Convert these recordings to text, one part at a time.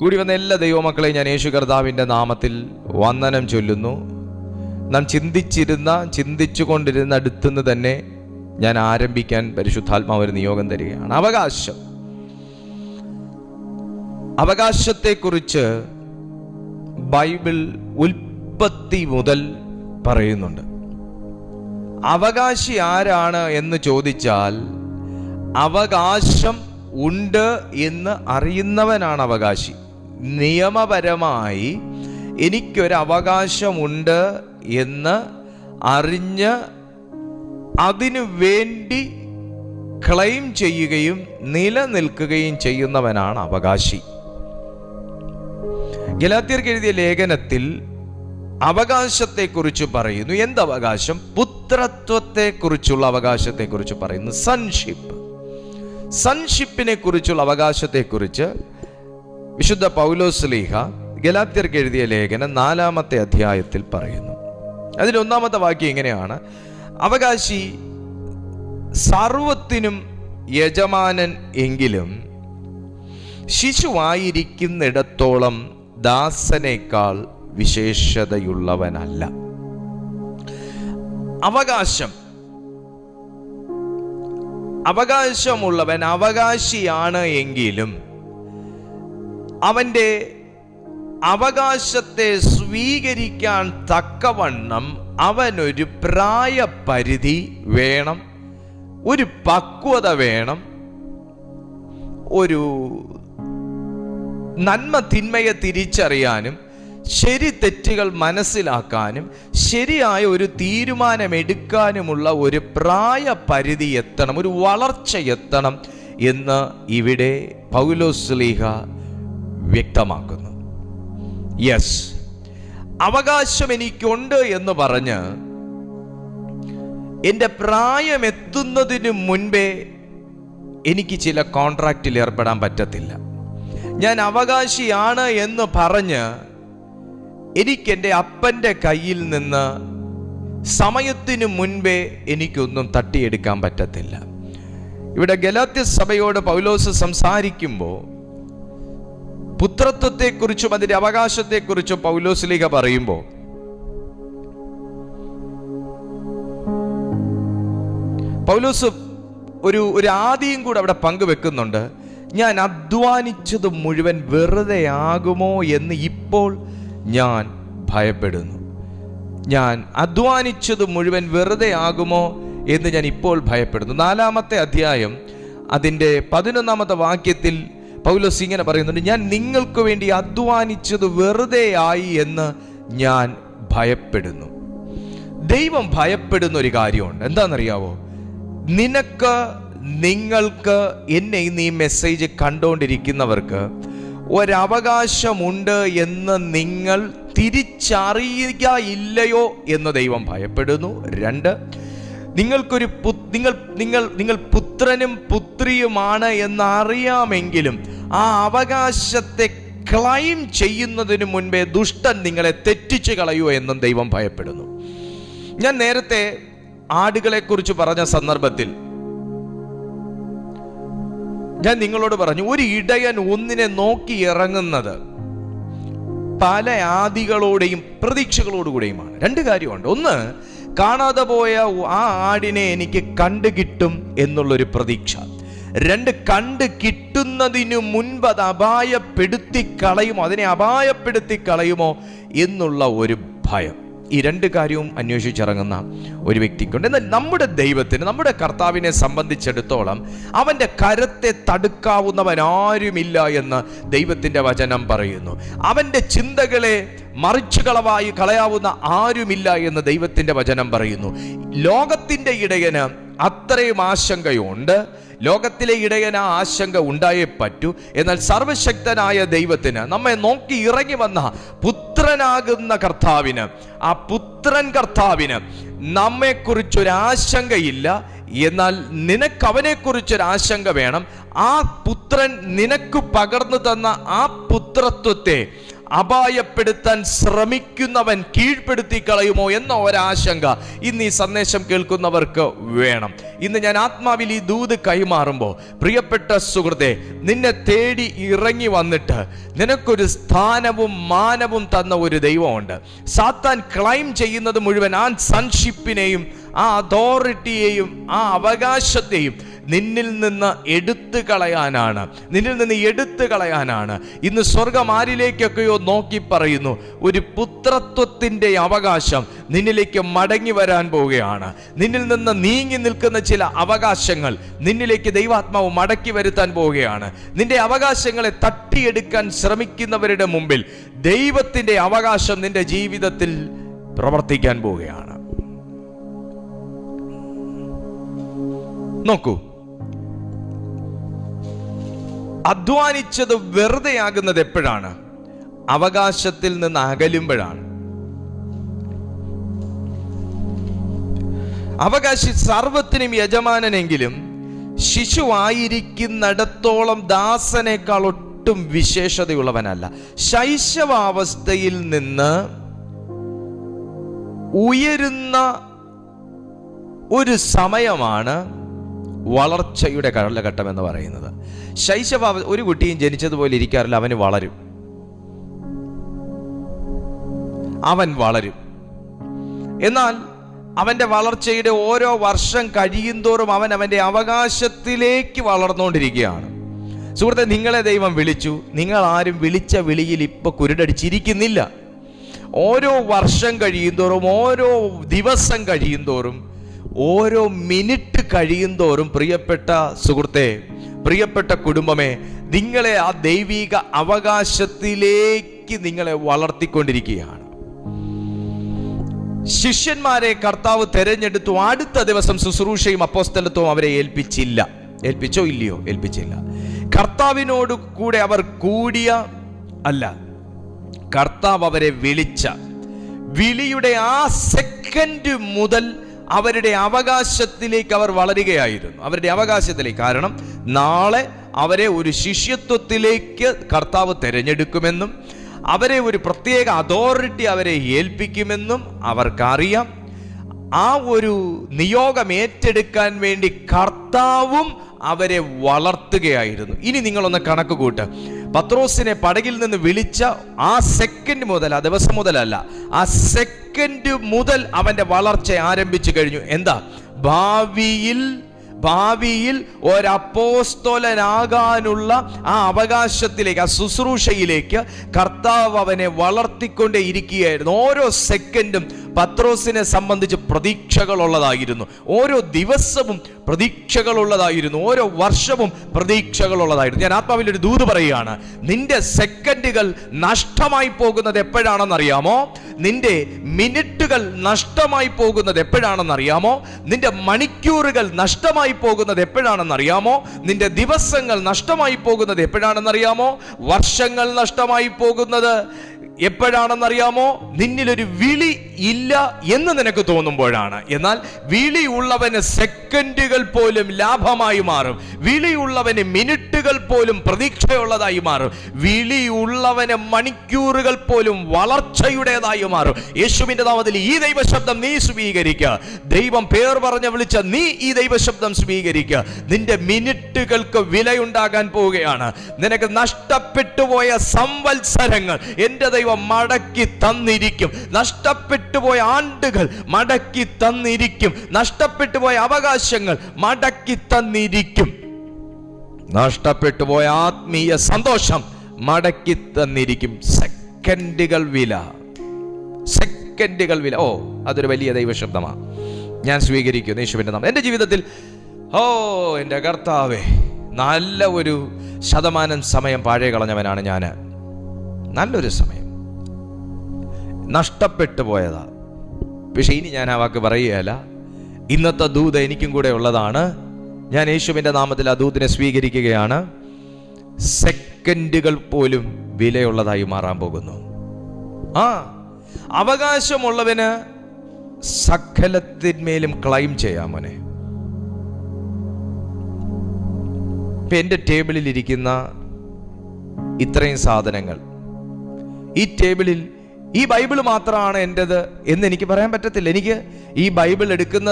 കൂടി വന്ന എല്ലാ ദൈവമക്കളെയും ഞാൻ യേശു കർത്താവിൻ്റെ നാമത്തിൽ വന്ദനം ചൊല്ലുന്നു. നാം ചിന്തിച്ചുകൊണ്ടിരുന്ന അടുത്തുനിന്ന് തന്നെ ഞാൻ ആരംഭിക്കാൻ പരിശുദ്ധാത്മാവ് ഒരു നിയോഗം തരികയാണ്. അവകാശത്തെക്കുറിച്ച് ബൈബിൾ ഉൽപ്പത്തി മുതൽ പറയുന്നുണ്ട്. അവകാശി ആരാണ് എന്ന് ചോദിച്ചാൽ, അവകാശം ഉണ്ട് എന്ന് അറിയുന്നവനാണ് അവകാശി. നിയമപരമായി എനിക്കൊരു അവകാശമുണ്ട് എന്ന് അറിഞ്ഞ് അതിനു വേണ്ടി ക്ലെയിം ചെയ്യുകയും നിലനിൽക്കുകയും ചെയ്യുന്നവനാണ് അവകാശി. ഗലാത്യർക്ക് എഴുതിയ ലേഖനത്തിൽ അവകാശത്തെക്കുറിച്ച് പറയുന്നു. എന്തവകാശം? പുത്രത്വത്തെക്കുറിച്ചുള്ള അവകാശത്തെക്കുറിച്ച് പറയുന്നു. സൺഷിപ്പിനെ കുറിച്ചുള്ള അവകാശത്തെക്കുറിച്ച് വിശുദ്ധ പൗലോസ് ശ്ലീഹ ഗലാത്യർക്ക് എഴുതിയ ലേഖനം 4-ാമത്തെ അധ്യായത്തിൽ പറയുന്നു. അതിൽ 1-ാമത്തെ വാക്യം ഇങ്ങനെയാണ്: അവകാശി സർവത്തിനും യജമാനൻ എങ്കിലും ശിശുവായിരിക്കുന്നിടത്തോളം ദാസനേക്കാൾ വിശേഷതയുള്ളവനല്ല. അവകാശമുള്ളവൻ അവകാശിയാണ് എങ്കിലും അവൻ്റെ അവകാശത്തെ സ്വീകരിക്കാൻ തക്കവണ്ണം അവനൊരു പ്രായപരിധി വേണം, ഒരു പക്വത വേണം, ഒരു നന്മ തിന്മയെ തിരിച്ചറിയാനും ശരി തെറ്റുകൾ മനസ്സിലാക്കാനും ശരിയായ ഒരു തീരുമാനമെടുക്കാനുമുള്ള ഒരു പ്രായപരിധി എത്തണം, ഒരു വളർച്ച എത്തണം എന്ന് ഇവിടെ പൗലോസ് ശ്ലീഹ വ്യക്തമാക്കുന്നു. യെസ്, അവകാശം എനിക്കുണ്ട് എന്ന് പറഞ്ഞ് എൻ്റെ പ്രായം എത്തുന്നതിന് മുൻപേ എനിക്ക് ചില കോൺട്രാക്റ്റിൽ ഏർപ്പെടാൻ പറ്റത്തില്ല. ഞാൻ അവകാശിയാണ് എന്ന് പറഞ്ഞ് എനിക്കെൻ്റെ അപ്പൻ്റെ കയ്യിൽ നിന്ന് സമയത്തിനു മുൻപേ എനിക്കൊന്നും തട്ടിയെടുക്കാൻ പറ്റത്തില്ല. ഇവിടെ ഗലാത്യ സഭയോട് പൗലോസ് സംസാരിക്കുമ്പോൾ പുത്രത്വത്തെക്കുറിച്ചും അതിൻ്റെ അവകാശത്തെക്കുറിച്ചും പൗലോസ് ശ്ലീഹ പറയുമ്പോൾ പൗലോസ് ഒരു ആദിയും കൂടെ അവിടെ പങ്കുവെക്കുന്നുണ്ട്. ഞാൻ അധ്വാനിച്ചത് മുഴുവൻ വെറുതെ ആകുമോ എന്ന് ഇപ്പോൾ ഞാൻ ഭയപ്പെടുന്നു. ഞാൻ അധ്വാനിച്ചത് മുഴുവൻ വെറുതെ ആകുമോ എന്ന് ഞാൻ ഇപ്പോൾ ഭയപ്പെടുന്നു. 4-ാമത്തെ അധ്യായം അതിൻ്റെ 11-ാമത്തെ വാക്യത്തിൽ പൗലോസ് ഇങ്ങനെ പറയുന്നുണ്ട്: ഞാൻ നിങ്ങൾക്ക് വേണ്ടി അധ്വാനിച്ചത് വെറുതെ ആയി എന്ന് ഞാൻ ഭയപ്പെടുന്നു. ദൈവം ഭയപ്പെടുന്ന ഒരു കാര്യമുണ്ട്. എന്താണെന്നറിയാവോ? നിങ്ങൾക്ക് എന്നെ ഇന്ന് ഈ മെസ്സേജ് കണ്ടുകൊണ്ടിരിക്കുന്നവർക്ക് ഒരവകാശമുണ്ട് എന്ന് നിങ്ങൾ തിരിച്ചറിയുക ഇല്ലയോ എന്ന് ദൈവം ഭയപ്പെടുന്നു. 2, നിങ്ങൾ പുത്രനും പുത്രിയുമാണ് എന്നറിയാമെങ്കിലും ആ അവകാശത്തെ ക്ലെയിം ചെയ്യുന്നതിന് മുൻപേ ദുഷ്ടൻ നിങ്ങളെ തെറ്റിച്ച് കളയുമോ എന്നും ദൈവം ഭയപ്പെടുന്നു. ഞാൻ നേരത്തെ ആടുകളെ കുറിച്ച് പറഞ്ഞ സന്ദർഭത്തിൽ ഞാൻ നിങ്ങളോട് പറഞ്ഞു, ഒരു ഇടയൻ ഒന്നിനെ നോക്കി ഇറങ്ങുന്നത് പല ആദികളോടെയും പ്രതീക്ഷകളോടുകൂടെയുമാണ്. 2 കാര്യമുണ്ട്. ഒന്ന്, കാണാതെ പോയ ആ ആടിനെ എനിക്ക് കണ്ടു കിട്ടും എന്നുള്ളൊരു പ്രതീക്ഷ. 2, കണ്ടു കിട്ടുന്നതിനു മുൻപ് അത് അപായപ്പെടുത്തി കളയുമോ എന്നുള്ള ഒരു ഭയം. ഈ 2 കാര്യവും അന്വേഷിച്ചിറങ്ങുന്ന ഒരു വ്യക്തിക്കുണ്ട്. എന്നാൽ നമ്മുടെ ദൈവത്തിന്, നമ്മുടെ കർത്താവിനെ സംബന്ധിച്ചിടത്തോളം അവൻ്റെ കരത്തെ തടുക്കാവുന്നവൻ ആരുമില്ല എന്ന് ദൈവത്തിൻ്റെ വചനം പറയുന്നു. അവൻ്റെ ചിന്തകളെ മറിച്ചു കളയാവുന്ന ആരുമില്ല എന്ന് ദൈവത്തിൻ്റെ വചനം പറയുന്നു. ലോകത്തിൻ്റെ ഇടയന് അത്രയും ആശങ്കയുണ്ട്. ലോകത്തിലെ ഇടയന് ആ ആശങ്ക ഉണ്ടായേ പറ്റൂ. എന്നാൽ സർവശക്തനായ ദൈവത്തിന്, നമ്മെ നോക്കി ഇറങ്ങി വന്ന പുത്രനാകുന്ന കർത്താവിന്, ആ പുത്രൻ കർത്താവിന് നമ്മെക്കുറിച്ചൊരാശങ്കയില്ല. എന്നാൽ നിനക്ക് അവനെക്കുറിച്ചൊരാശങ്ക വേണം. ആ പുത്രൻ നിനക്ക് പകർന്നു തന്ന ആ പുത്രത്വത്തെ, അപായപ്പെടുത്താൻ ശ്രമിക്കുന്നവൻ കീഴ്പ്പെടുത്തി കളയുമോ എന്ന ഒരാശങ്ക ഇന്ന് ഈ സന്ദേശം കേൾക്കുന്നവർക്ക് വേണം. ഇന്ന് ഞാൻ ആത്മാവിൽ ഈ ദൂത് കൈമാറുമ്പോൾ, പ്രിയപ്പെട്ട സുഹൃത്തെ, നിന്നെ തേടി ഇറങ്ങി വന്നിട്ട് നിനക്കൊരു സ്ഥാനവും മാനവും തന്ന ഒരു ദൈവമുണ്ട്. സാത്താൻ ക്ലൈം ചെയ്യുന്നത് മുഴുവൻ ആ സൺഷിപ്പിനെയും ആ അതോറിറ്റിയെയും ആ അവകാശത്തെയും നിന്നിൽ നിന്ന് എടുത്തു കളയാനാണ്. ഇന്ന് സ്വർഗം ആരിലേക്കൊക്കെയോ നോക്കി പറയുന്നു, ഒരു പുത്രത്വത്തിൻ്റെ അവകാശം നിന്നിലേക്ക് മടങ്ങി വരാൻ പോവുകയാണ്. നിന്നിൽ നിന്ന് നീങ്ങി നിൽക്കുന്ന ചില അവകാശങ്ങൾ നിന്നിലേക്ക് ദൈവാത്മാവ് മടക്കി വരുത്താൻ പോവുകയാണ്. നിന്റെ അവകാശങ്ങളെ തട്ടിയെടുക്കാൻ ശ്രമിക്കുന്നവരുടെ മുമ്പിൽ ദൈവത്തിൻ്റെ അവകാശം നിന്റെ ജീവിതത്തിൽ പ്രവർത്തിക്കാൻ പോവുകയാണ്. നോക്കൂ, അധ്വാനിച്ചത് വെറുതെയാകുന്നത് എപ്പോഴാണ്? അവകാശത്തിൽ നിന്ന് അകലുമ്പോഴാണ്. അവകാശി സർവത്തിനും യജമാനനെങ്കിലും ശിശുവായിരിക്കുന്നിടത്തോളം ദാസനേക്കാൾ ഒട്ടും വിശേഷതയുള്ളവനല്ല. ശൈശവാവസ്ഥയിൽ നിന്ന് ഉയരുന്ന ഒരു സമയമാണ് വളർച്ചയുടെ കാലഘട്ടം എന്ന് പറയുന്നത്. ഒരു കുട്ടിയും ജനിച്ചതുപോലെ ഇരിക്കാറില്ല, അവൻ വളരും. എന്നാൽ അവൻ്റെ വളർച്ചയുടെ ഓരോ വർഷം കഴിയുന്തോറും അവൻ്റെ അവകാശത്തിലേക്ക് വളർന്നുകൊണ്ടിരിക്കുകയാണ്. സുഹൃത്തെ, നിങ്ങളെ ദൈവം വിളിച്ചു. നിങ്ങൾ ആരും വിളിച്ച വിളിയിൽ ഇപ്പൊ കുരുടടിച്ചിരിക്കുന്നില്ല. ഓരോ വർഷം കഴിയുന്തോറും, ഓരോ ദിവസം കഴിയുന്തോറും, ഓരോ മിനിറ്റ് കഴിയുന്തോറും, പ്രിയപ്പെട്ട സുഹൃത്തെ, പ്രിയപ്പെട്ട കുടുംബമേ, നിങ്ങളെ ആ ദൈവിക അവകാശത്തിലേക്ക് നിങ്ങളെ വളർത്തിക്കൊണ്ടിരിക്കുകയാണ്. ശിഷ്യന്മാരെ കർത്താവ് തെരഞ്ഞെടുത്തു. അടുത്ത ദിവസം ശുശ്രൂഷയും അപ്പോസ്തലത്വവും അവരെ ഏൽപ്പിച്ചില്ല. ഏൽപ്പിച്ചോ? ഇല്ലയോ? ഏൽപ്പിച്ചില്ല. കർത്താവിനോട് കൂടെ അവർ കൂടിയ അല്ല, കർത്താവ് അവരെ വിളിച്ച വിളിയുടെ ആ സെക്കൻഡ് മുതൽ അവരുടെ അവകാശത്തിലേക്ക് അവർ വളരുകയായിരുന്നു. അവരുടെ അവകാശത്തിലേക്ക്. കാരണം നാളെ അവരെ ഒരു ശിഷ്യത്വത്തിലേക്ക് കർത്താവ് തിരഞ്ഞെടുക്കുമെന്നും അവരെ ഒരു പ്രത്യേക അതോറിറ്റി അവരെ ഏൽപ്പിക്കുമെന്നും അവർക്കറിയാം. ആ ഒരു നിയോഗം ഏറ്റെടുക്കാൻ വേണ്ടി കർത്താവും അവരെ വളർത്തുകയായിരുന്നു. ഇനി നിങ്ങളൊന്ന് കണക്ക് കൂട്ട്. പത്രോസിനെ പടകിൽ നിന്ന് വിളിച്ച ആ സെക്കൻഡ് മുതൽ, ആ ദിവസം മുതലല്ല, ആ സെക്കൻഡ് മുതൽ അവന്റെ വളർച്ച ആരംഭിച്ചു കഴിഞ്ഞു. എന്താ? ഭാവിയിൽ ഒരപ്പോസ്തലനാകാനുള്ള ആ അവകാശത്തിലേക്ക്, ആ ശുശ്രൂഷയിലേക്ക് കർത്താവ് അവനെ വളർത്തിക്കൊണ്ടേ ഇരിക്കുകയായിരുന്നു. ഓരോ സെക്കൻഡും പത്രോസിനെ സംബന്ധിച്ച് പ്രതീക്ഷകളുള്ളതായിരുന്നു. ഓരോ ദിവസവും പ്രതീക്ഷകളുള്ളതായിരുന്നു. ഓരോ വർഷവും പ്രതീക്ഷകളുള്ളതായിരുന്നു. ഞാൻ ആത്മാവിൽ ഒരു ദൂത് പറയുകയാണ്. നിന്റെ സെക്കൻഡുകൾ നഷ്ടമായി പോകുന്നത് എപ്പോഴാണെന്നറിയാമോ? നിന്റെ മിനിറ്റുകൾ നഷ്ടമായി പോകുന്നത് എപ്പോഴാണെന്നറിയാമോ? നിന്റെ മണിക്കൂറുകൾ നഷ്ടമായി പോകുന്നത് എപ്പോഴാണെന്നറിയാമോ? നിന്റെ ദിവസങ്ങൾ നഷ്ടമായി പോകുന്നത് എപ്പോഴാണെന്നറിയാമോ? വർഷങ്ങൾ നഷ്ടമായി പോകുന്നത് എപ്പോഴാണെന്നറിയാമോ? നിന്നിലൊരു വിളി ഇല്ല എന്ന് നിനക്ക് തോന്നുമ്പോഴാണ്. എന്നാൽ വിളിയുള്ളവന് സെക്കൻഡുകൾ പോലും ലാഭമായി മാറും. വിളിയുള്ളവന് മിനിറ്റുകൾ പോലും പ്രതീക്ഷയുള്ളതായി മാറും. വിളിയുള്ളവന് മണിക്കൂറുകൾ പോലും വളർച്ചയുടേതായി മാറും. യേശുവിന്റെ നാമത്തിൽ ഈ ദൈവശബ്ദം നീ സ്വീകരിക്കുക. ദൈവം പേർ പറഞ്ഞ് വിളിച്ച നീ ഈ ദൈവശബ്ദം സ്വീകരിക്കുക. നിന്റെ മിനിറ്റുകൾക്ക് വിലയുണ്ടാകാൻ പോവുകയാണ്. നിനക്ക് നഷ്ടപ്പെട്ടുപോയ സംവത്സരങ്ങൾ എൻ്റെ ദൈവം മടക്കി തന്നിരിക്കും. നഷ്ടപ്പെട്ടുപോയ ആണ്ടുകൾ മടക്കി തന്നിരിക്കും. നഷ്ടപ്പെട്ടുപോയ അവകാശങ്ങൾ മടക്കി തന്നിരിക്കും. നഷ്ടപ്പെട്ടുപോയ ആത്മീയ സന്തോഷം മടക്കി തന്നിരിക്കും. സെക്കൻഡുകൾ വില. ഓ, അതൊരു വലിയ ദൈവശബ്ദമാണ്. ഞാൻ സ്വീകരിക്കുന്നു യേശുവിന്റെ നാമം. എൻ്റെ ജീവിതത്തിൽ എൻ്റെ കർത്താവേ, നല്ല ഒരു ശതമാനം സമയം പാഴേ കളഞ്ഞവനാണ് ഞാൻ. നല്ലൊരു സമയം നഷ്ടപ്പെട്ടു പോയതാ. പക്ഷെ ഇനി ഞാൻ ആ വാക്ക് പറയുകയല്ല. ഇന്നത്തെ ദൂത് എനിക്കും കൂടെ ഉള്ളതാണ്. ഞാൻ യേശുവിൻ്റെ നാമത്തിൽ ആ ദൂതിനെ സ്വീകരിക്കുകയാണ്. സെക്കൻഡുകൾ പോലും വിലയുള്ളതായി മാറാൻ പോകുന്നു. അവകാശമുള്ളവന് സകലത്തിന്മേലും ക്ലൈം ചെയ്യാം. മോനെ, ഇപ്പം എൻ്റെ ടേബിളിൽ ഇരിക്കുന്ന ഇത്രയും സാധനങ്ങൾ, ഈ ടേബിളിൽ ഈ ബൈബിൾ മാത്രമാണ് എൻ്റെത് എന്ന് എനിക്ക് പറയാൻ പറ്റത്തില്ല. എനിക്ക് ഈ ബൈബിൾ എടുക്കുന്ന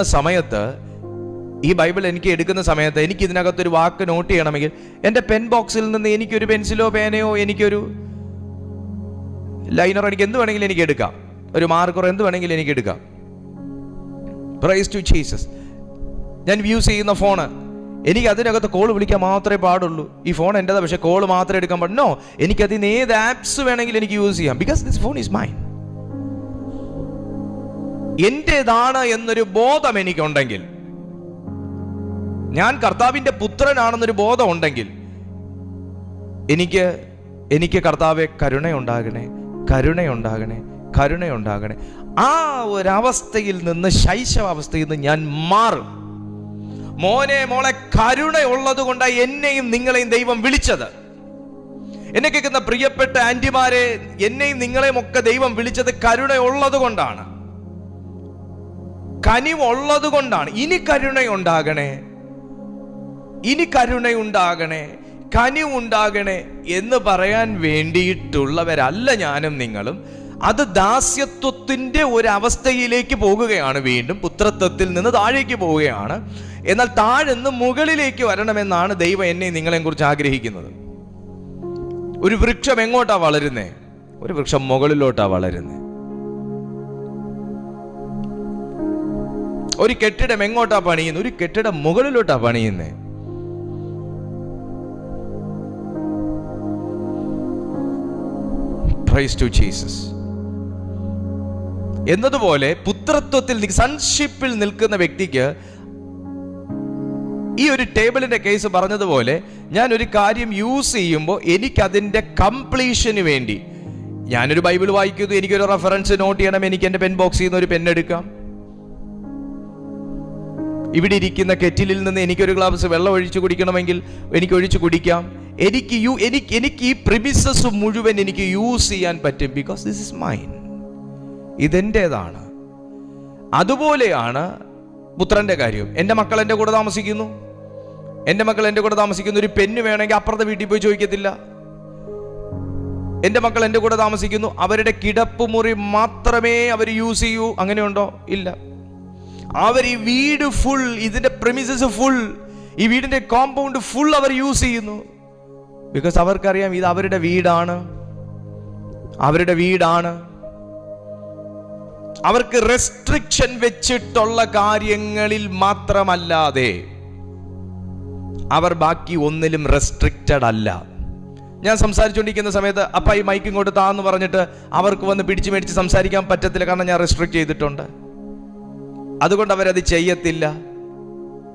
സമയത്ത് എനിക്ക് ഇതിനകത്തൊരു വാക്ക് നോട്ട് ചെയ്യണമെങ്കിൽ എൻ്റെ പെൻ ബോക്സിൽ നിന്ന് എനിക്കൊരു പെൻസിലോ പേനയോ എനിക്കൊരു ലൈനറോ എനിക്ക് എന്ത് വേണമെങ്കിലും എനിക്ക് എടുക്കാം, ഒരു മാർക്കറോ എന്ത് വേണമെങ്കിലും എനിക്ക് എടുക്കാം. Praise to Jesus. ഞാൻ യൂസ് ചെയ്യുന്ന ഫോണ്, എനിക്ക് അതിനകത്ത് കോൾ വിളിക്കാൻ മാത്രമേ പാടുള്ളൂ. ഈ ഫോൺ എൻ്റെതാ, പക്ഷെ കോൾ മാത്രമേ എടുക്കാൻ പാടുള്ളൂ. നോ, എനിക്കതിന് ഏത് ആപ്സ് വേണമെങ്കിലും എനിക്ക് യൂസ് ചെയ്യാം. Because this phone is mine. എന്റേതാണ് എന്നൊരു ബോധം എനിക്കുണ്ടെങ്കിൽ, ഞാൻ കർത്താവിന്റെ പുത്രനാണെന്നൊരു ബോധം ഉണ്ടെങ്കിൽ, എനിക്ക് കർത്താവെ കരുണയുണ്ടാകണേ, കരുണയുണ്ടാകണേ, കരുണയുണ്ടാകണേ. ആ ഒരവസ്ഥയിൽ നിന്ന്, ശൈശവാവസ്ഥയിൽ നിന്ന് ഞാൻ മാറും. മോനെ മോളെ, കരുണയുള്ളത് കൊണ്ടാണ് എന്നെയും നിങ്ങളെയും ദൈവം വിളിച്ചത്. എന്നെ കേൾക്കുന്ന പ്രിയപ്പെട്ട ആന്റിമാരെ, എന്നെയും നിങ്ങളെയും ഒക്കെ ദൈവം വിളിച്ചത് കരുണയുള്ളത് കൊണ്ടാണ്, കനിവുള്ളത് കൊണ്ടാണ്. ഇനി കരുണയുണ്ടാകണേ, ഇനി കരുണയുണ്ടാകണേ, കനിവുണ്ടാകണേ എന്ന് പറയാൻ വേണ്ടിയിട്ടുള്ളവരല്ല ഞാനും നിങ്ങളും. അത് ദാസ്യത്വത്തിന്റെ ഒരവസ്ഥയിലേക്ക് പോകുകയാണ്. വീണ്ടും പുത്രത്വത്തിൽ നിന്ന് താഴേക്ക് പോവുകയാണ്. എന്നാൽ താഴെന്ന് മുകളിലേക്ക് വരണമെന്നാണ് ദൈവം എന്നെ നിങ്ങളെയും കുറിച്ച് ആഗ്രഹിക്കുന്നത്. ഒരു വൃക്ഷം എങ്ങോട്ടാ വളരുന്നേ? ഒരു വൃക്ഷം മുകളിലോട്ടാ വളരുന്നേ. ഒരു കെട്ടിടം എങ്ങോട്ടാ പണിയുന്നത്? ഒരു കെട്ടിടം മുകളിലോട്ടാ പണിയുന്നേ. Praise to Jesus. എന്നതുപോലെ പുത്രത്വത്തിൽ, സൺഷിപ്പിൽ നിൽക്കുന്ന വ്യക്തിക്ക് ഈ ഒരു ടേബിളിന്റെ കേസ് പറഞ്ഞതുപോലെ, ഞാൻ ഒരു കാര്യം യൂസ് ചെയ്യുമ്പോൾ എനിക്കതിന്റെ കംപ്ലീഷന് വേണ്ടി, ഞാനൊരു ബൈബിൾ വായിക്കുന്നു, എനിക്കൊരു റെഫറൻസ് നോട്ട് ചെയ്യണം, എനിക്ക് എൻ്റെ പെൻ ബോക്സിൽ നിന്ന് ഒരു പെൻ എടുക്കാം. ഇവിടെ ഇരിക്കുന്ന കെറ്റിലിൽ നിന്ന് എനിക്കൊരു ഗ്ലാസ് വെള്ളം ഒഴിച്ചു കുടിക്കണമെങ്കിൽ എനിക്ക് ഒഴിച്ചു കുടിക്കാം. എനിക്ക് ഈ പ്രിമിസസ് മുഴുവൻ എനിക്ക് യൂസ് ചെയ്യാൻ പറ്റും. ബിക്കോസ് ദിസ് ഇസ് മൈൻ, ഇതെൻ്റേതാണ്. അതുപോലെയാണ് പുത്രന്റെ കാര്യം. എൻ്റെ മക്കൾ എൻ്റെ കൂടെ താമസിക്കുന്നു, ഒരു പെണ്ണ് വേണമെങ്കിൽ അപ്പുറത്തെ വീട്ടിൽ പോയി ചോദിക്കത്തില്ല. എൻ്റെ മക്കൾ എൻ്റെ കൂടെ താമസിക്കുന്നു, അവരുടെ കിടപ്പുമുറി മാത്രമേ അവർ യൂസ് ചെയ്യൂ. അങ്ങനെയുണ്ടോ? ഇല്ല. അവർ ഈ വീട് ഫുൾ, ഇതിന്റെ പ്രിമിസസ് ഫുൾ, ഈ വീടിന്റെ കോമ്പൗണ്ട് ഫുൾ അവർ യൂസ് ചെയ്യുന്നു. ബിക്കോസ് അവർക്കറിയാം ഇത് അവരുടെ വീടാണ്. അവർക്ക് റെസ്ട്രിക്ഷൻ വെച്ചിട്ടുള്ള കാര്യങ്ങളിൽ മാത്രമല്ലാതെ അവർ ബാക്കി ഒന്നിലും റെസ്ട്രിക്റ്റഡ് അല്ല. ഞാൻ സംസാരിച്ചുകൊണ്ടിരിക്കുന്ന സമയത്ത് അപ്പ ഈ മൈക്ക് ഇങ്ങോട്ട് താന്ന് പറഞ്ഞിട്ട് അവർക്ക് വന്ന് പിടിച്ചു മേടിച്ച് സംസാരിക്കാൻ പറ്റത്തില്ല, കാരണം ഞാൻ റെസ്ട്രിക്റ്റ് ചെയ്തിട്ടുണ്ട്. അതുകൊണ്ട് അവരത് ചെയ്യത്തില്ല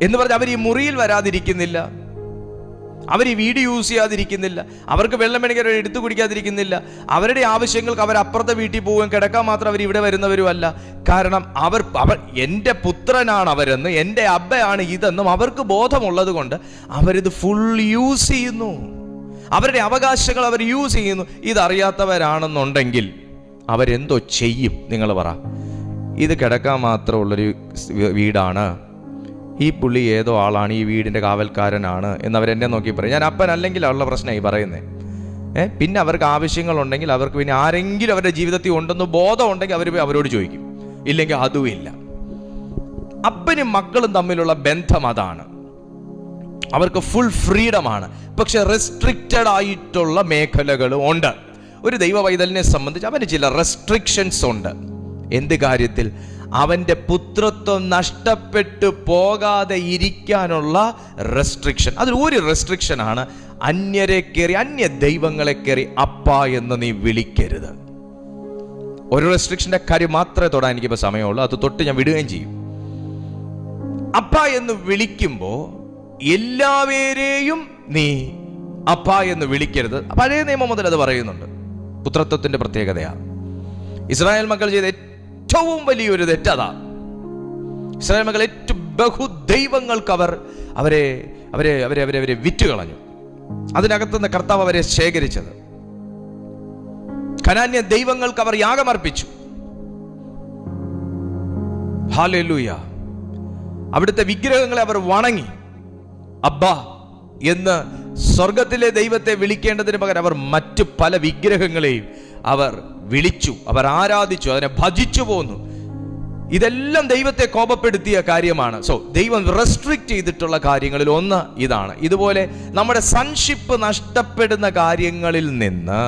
എന്ന് പറഞ്ഞ് അവർ ഈ മുറിയിൽ വരാതിരിക്കുന്നില്ല, അവർ ഈ വീട് യൂസ് ചെയ്യാതിരിക്കുന്നില്ല, അവർക്ക് വെള്ളം വേണമെങ്കിൽ അവർ എടുത്തു കുടിക്കാതിരിക്കുന്നില്ല. അവരുടെ ആവശ്യങ്ങൾക്ക് അവർ അപ്പുറത്തെ വീട്ടിൽ പോവുകയും കിടക്കാൻ മാത്രം അവർ ഇവിടെ വരുന്നവരുമല്ല. കാരണം അവർ എൻ്റെ പുത്രനാണ് അവരെന്ന്, എൻ്റെ അബ്ബയാണ് ഇതെന്നും അവർക്ക് ബോധമുള്ളത് കൊണ്ട് അവരിത് ഫുൾ യൂസ് ചെയ്യുന്നു. അവരുടെ അവകാശങ്ങൾ അവർ യൂസ് ചെയ്യുന്നു. ഇതറിയാത്തവരാണെന്നുണ്ടെങ്കിൽ അവരെന്തോ ചെയ്യും? നിങ്ങൾ പറ. ഇത് കിടക്കാൻ മാത്രമുള്ളൊരു വീടാണ്, ഈ പുള്ളി ഏതോ ആളാണ്, ഈ വീടിൻ്റെ കാവൽക്കാരനാണ് എന്നവരെന്നെ നോക്കി പറയും. ഞാൻ അപ്പൻ അല്ലെങ്കിൽ ഉള്ള പ്രശ്നമായി പറയുന്നത്. പിന്നെ അവർക്ക് ആവശ്യങ്ങളുണ്ടെങ്കിൽ, അവർക്ക് പിന്നെ ആരെങ്കിലും അവരുടെ ജീവിതത്തിൽ ഉണ്ടെന്ന് ബോധം ഉണ്ടെങ്കിൽ അവർ അവരോട് ചോദിക്കും, ഇല്ലെങ്കിൽ അതുമില്ല. അപ്പനും മക്കളും തമ്മിലുള്ള ബന്ധം അതാണ്. അവർക്ക് ഫുൾ ഫ്രീഡമാണ്. പക്ഷെ റെസ്ട്രിക്റ്റഡ് ആയിട്ടുള്ള മേഖലകളും ഉണ്ട്. ഒരു ദൈവവൈതലിനെ സംബന്ധിച്ച് അവന് ചില റെസ്ട്രിക്ഷൻസ് ഉണ്ട്. എന്ത് കാര്യത്തിൽ? അവന്റെ പുത്രത്വം നഷ്ടപ്പെട്ടു പോകാതെ ഇരിക്കാനുള്ള റെസ്ട്രിക്ഷൻ. അതിൽ ഒരു റെസ്ട്രിക്ഷനാണ് അന്യരെ കയറി, അന്യ ദൈവങ്ങളെ കയറി അപ്പ എന്ന് നീ വിളിക്കരുത്. ഒരു റെസ്ട്രിക്ഷന്റെ കാര്യം മാത്രമേ തൊടാൻ എനിക്കിപ്പോൾ സമയമുള്ളൂ, അത് തൊട്ട് ഞാൻ വിടുകയും ചെയ്യും. അപ്പ എന്ന് വിളിക്കുമ്പോൾ എല്ലാവരെയും നീ അപ്പ എന്ന് വിളിക്കരുത്. പഴയ നിയമം മുതൽ അത് പറയുന്നുണ്ട്. പുത്രത്വത്തിന്റെ പ്രത്യേകതയാണ്. ഇസ്രായേൽ മക്കൾ ചെയ്ത ഏറ്റവും വലിയൊരു തെറ്റതാ. ഇസ്രായേൽ മക്കൾ ഏറ്റവും ബഹുദൈവങ്ങൾക്ക് അവരെ വിറ്റുകളഞ്ഞു. അതിനകത്തുനിന്ന് കർത്താവ് അവരെ ശേഖരിച്ചത്. കനാന്യ ദൈവങ്ങൾക്ക് അവർ യാഗമർപ്പിച്ചു. ഹല്ലേലൂയ. അവിടുത്തെ വിഗ്രഹങ്ങളെ അവർ വണങ്ങി. അബ്ബാ എന്ന് സ്വർഗത്തിലെ ദൈവത്തെ വിളിക്കേണ്ടതിന് പകരം അവർ മറ്റു പല വിഗ്രഹങ്ങളെയും അവർ വിളിച്ചു, അവർ ആരാധിച്ചു, അതിനെ ഭജിച്ചു പോന്നു. ഇതെല്ലാം ദൈവത്തെ കോപപ്പെടുത്തിയ കാര്യമാണ്. സോ ദൈവം റെസ്ട്രിക്റ്റ് ചെയ്തിട്ടുള്ള കാര്യങ്ങളിൽ ഒന്ന് ഇതാണ്. ഇതുപോലെ നമ്മുടെ സൺഷിപ്പ് നഷ്ടപ്പെടുന്ന കാര്യങ്ങളിൽ നിന്ന്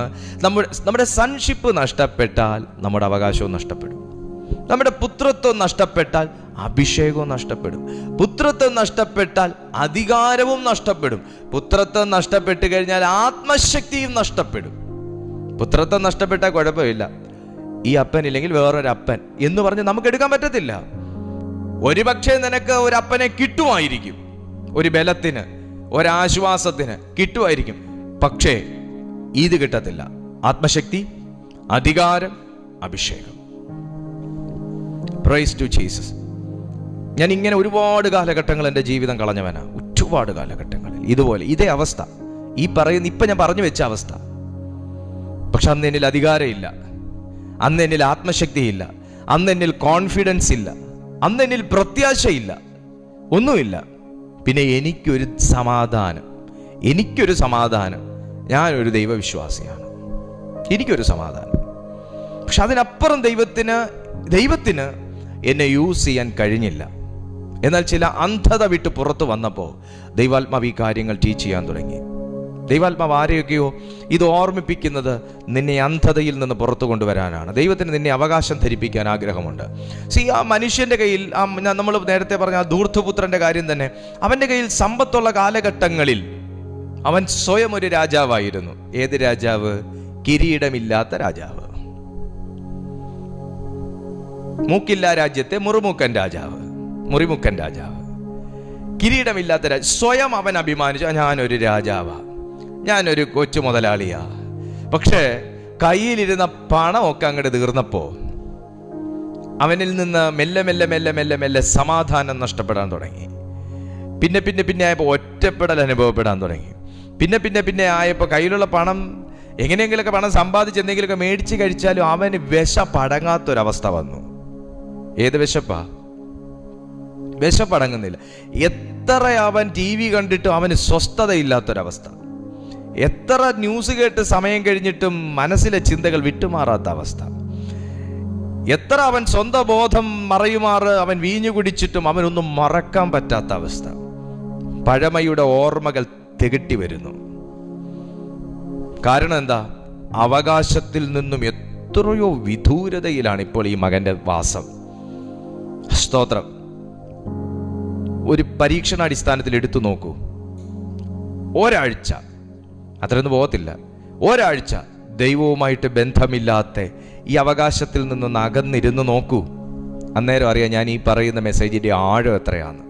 നമ്മുടെ സൺഷിപ്പ് നഷ്ടപ്പെട്ടാൽ നമ്മുടെ അവകാശവും നഷ്ടപ്പെടും. നമ്മുടെ പുത്രത്വം നഷ്ടപ്പെട്ടാൽ അഭിഷേകവും നഷ്ടപ്പെടും. പുത്രത്വം നഷ്ടപ്പെട്ടാൽ അധികാരവും നഷ്ടപ്പെടും. പുത്രത്വം നഷ്ടപ്പെട്ട് കഴിഞ്ഞാൽ ആത്മശക്തിയും നഷ്ടപ്പെടും. പുത്രത്വം നഷ്ടപ്പെട്ടാൽ കുഴപ്പമില്ല, ഈ അപ്പൻ ഇല്ലെങ്കിൽ വേറൊരു അപ്പൻ എന്ന് പറഞ്ഞ് നമുക്ക് എടുക്കാൻ പറ്റത്തില്ല. ഒരുപക്ഷെ നിനക്ക് ഒരു അപ്പനെ കിട്ടുമായിരിക്കും, ഒരു ബലത്തിന്, ഒരാശ്വാസത്തിന് കിട്ടുമായിരിക്കും. പക്ഷേ ഇത് കിട്ടത്തില്ല. ആത്മശക്തി, അധികാരം, അഭിഷേകം. Praise to Jesus. ഞാൻ ഇങ്ങനെ ഒരുപാട് കാലഘട്ടങ്ങൾ എൻ്റെ ജീവിതം കളഞ്ഞവനാ. ഒരുപാട് കാലഘട്ടങ്ങളിൽ ഇതുപോലെ ഇതേ അവസ്ഥ, ഈ പറയുന്ന ഇപ്പം ഞാൻ പറഞ്ഞു വെച്ച അവസ്ഥ. പക്ഷെ അന്ന് എന്നിൽ അധികാരമില്ല, അന്ന് എന്നിൽ ആത്മശക്തിയില്ല, അന്ന് എന്നിൽ കോൺഫിഡൻസ് ഇല്ല, അന്ന് എന്നിൽ പ്രത്യാശയില്ല, ഒന്നുമില്ല. പിന്നെ എനിക്കൊരു സമാധാനം, ഞാനൊരു ദൈവവിശ്വാസിയാണ്, എനിക്കൊരു സമാധാനം. പക്ഷെ അതിനപ്പുറം ദൈവത്തിന് എന്നെ യൂസ് ചെയ്യാൻ കഴിഞ്ഞില്ല. എന്നാൽ ചില അന്ധത വിട്ട് പുറത്തു വന്നപ്പോൾ ദൈവാത്മാവ് ഈ കാര്യങ്ങൾ ടീച്ച് ചെയ്യാൻ തുടങ്ങി. ദൈവാത്മാവ് ആരെയൊക്കെയോ ഇത് ഓർമ്മിപ്പിക്കുന്നത് നിന്നെ അന്ധതയിൽ നിന്ന് പുറത്തു കൊണ്ടുവരാനാണ്. ദൈവത്തിന് നിന്നെ അവകാശം ധരിപ്പിക്കാൻ ആഗ്രഹമുണ്ട്. ആ മനുഷ്യൻ്റെ കയ്യിൽ, നമ്മൾ നേരത്തെ പറഞ്ഞ ആ ധൂർത്തപുത്രൻ്റെ കാര്യം തന്നെ, അവൻ്റെ കയ്യിൽ സമ്പത്തുള്ള കാലഘട്ടങ്ങളിൽ അവൻ സ്വയം ഒരു രാജാവായിരുന്നു. ഏത് രാജാവ്? കിരീടമില്ലാത്ത രാജാവ്. മൂക്കില്ല രാജ്യത്തെ മുറിമുക്കൻ രാജാവ്, കിരീടമില്ലാത്ത രാജാവ്. സ്വയം അവൻ അഭിമാനിച്ചു, ഞാനൊരു രാജാവാ, ഞാനൊരു കൊച്ചു മുതലാളിയാ. പക്ഷേ കയ്യിലിരുന്ന പണമൊക്കെ അങ്ങോട്ട് തീർന്നപ്പോൾ അവനിൽ നിന്ന് മെല്ലെ സമാധാനം നഷ്ടപ്പെടാൻ തുടങ്ങി. പിന്നെ ആയപ്പോൾ ഒറ്റപ്പെടൽ അനുഭവപ്പെടാൻ തുടങ്ങി. പിന്നെ ആയപ്പോൾ കയ്യിലുള്ള പണം എങ്ങനെയെങ്കിലുമൊക്കെ പണം സമ്പാദിച്ച് എന്തെങ്കിലുമൊക്കെ മേടിച്ച് കഴിച്ചാലും അവന് വിശപ്പടങ്ങാത്തൊരവസ്ഥ വന്നു. ഏത് വിശപ്പാ? വിശപ്പടങ്ങുന്നില്ല. എത്ര അവൻ TV കണ്ടിട്ടും അവന് സ്വസ്ഥതയില്ലാത്തൊരവസ്ഥ. എത്ര ന്യൂസ് കേട്ട് സമയം കഴിഞ്ഞിട്ടും മനസ്സിലെ ചിന്തകൾ വിട്ടുമാറാത്ത അവസ്ഥ. എത്ര അവൻ സ്വന്തം ബോധം മറയുമാറ് അവൻ വീഞ്ഞു കുടിച്ചിട്ടും അവനൊന്നും മറക്കാൻ പറ്റാത്ത അവസ്ഥ. പഴമയുടെ ഓർമ്മകൾ തികട്ടി വരുന്നു. കാരണം എന്താ? അവകാശത്തിൽ നിന്നും എത്രയോ വിദൂരതയിലാണ് ഇപ്പോൾ ഈ മകന്റെ വാസം. സ്തോത്രം. ഒരു പരീക്ഷണാടിസ്ഥാനത്തിൽ എടുത്തു നോക്കൂ. ഒരാഴ്ച, അത്രയൊന്നും പോകത്തില്ല, ഒരാഴ്ച ദൈവവുമായിട്ട് ബന്ധമില്ലാത്ത ഈ അവകാശത്തിൽ നിന്നൊന്ന് അകന്നിരുന്ന് നോക്കൂ. അന്നേരം അറിയാം ഞാൻ ഈ പറയുന്ന മെസ്സേജിൻ്റെ ആഴം എത്രയാന്ന്.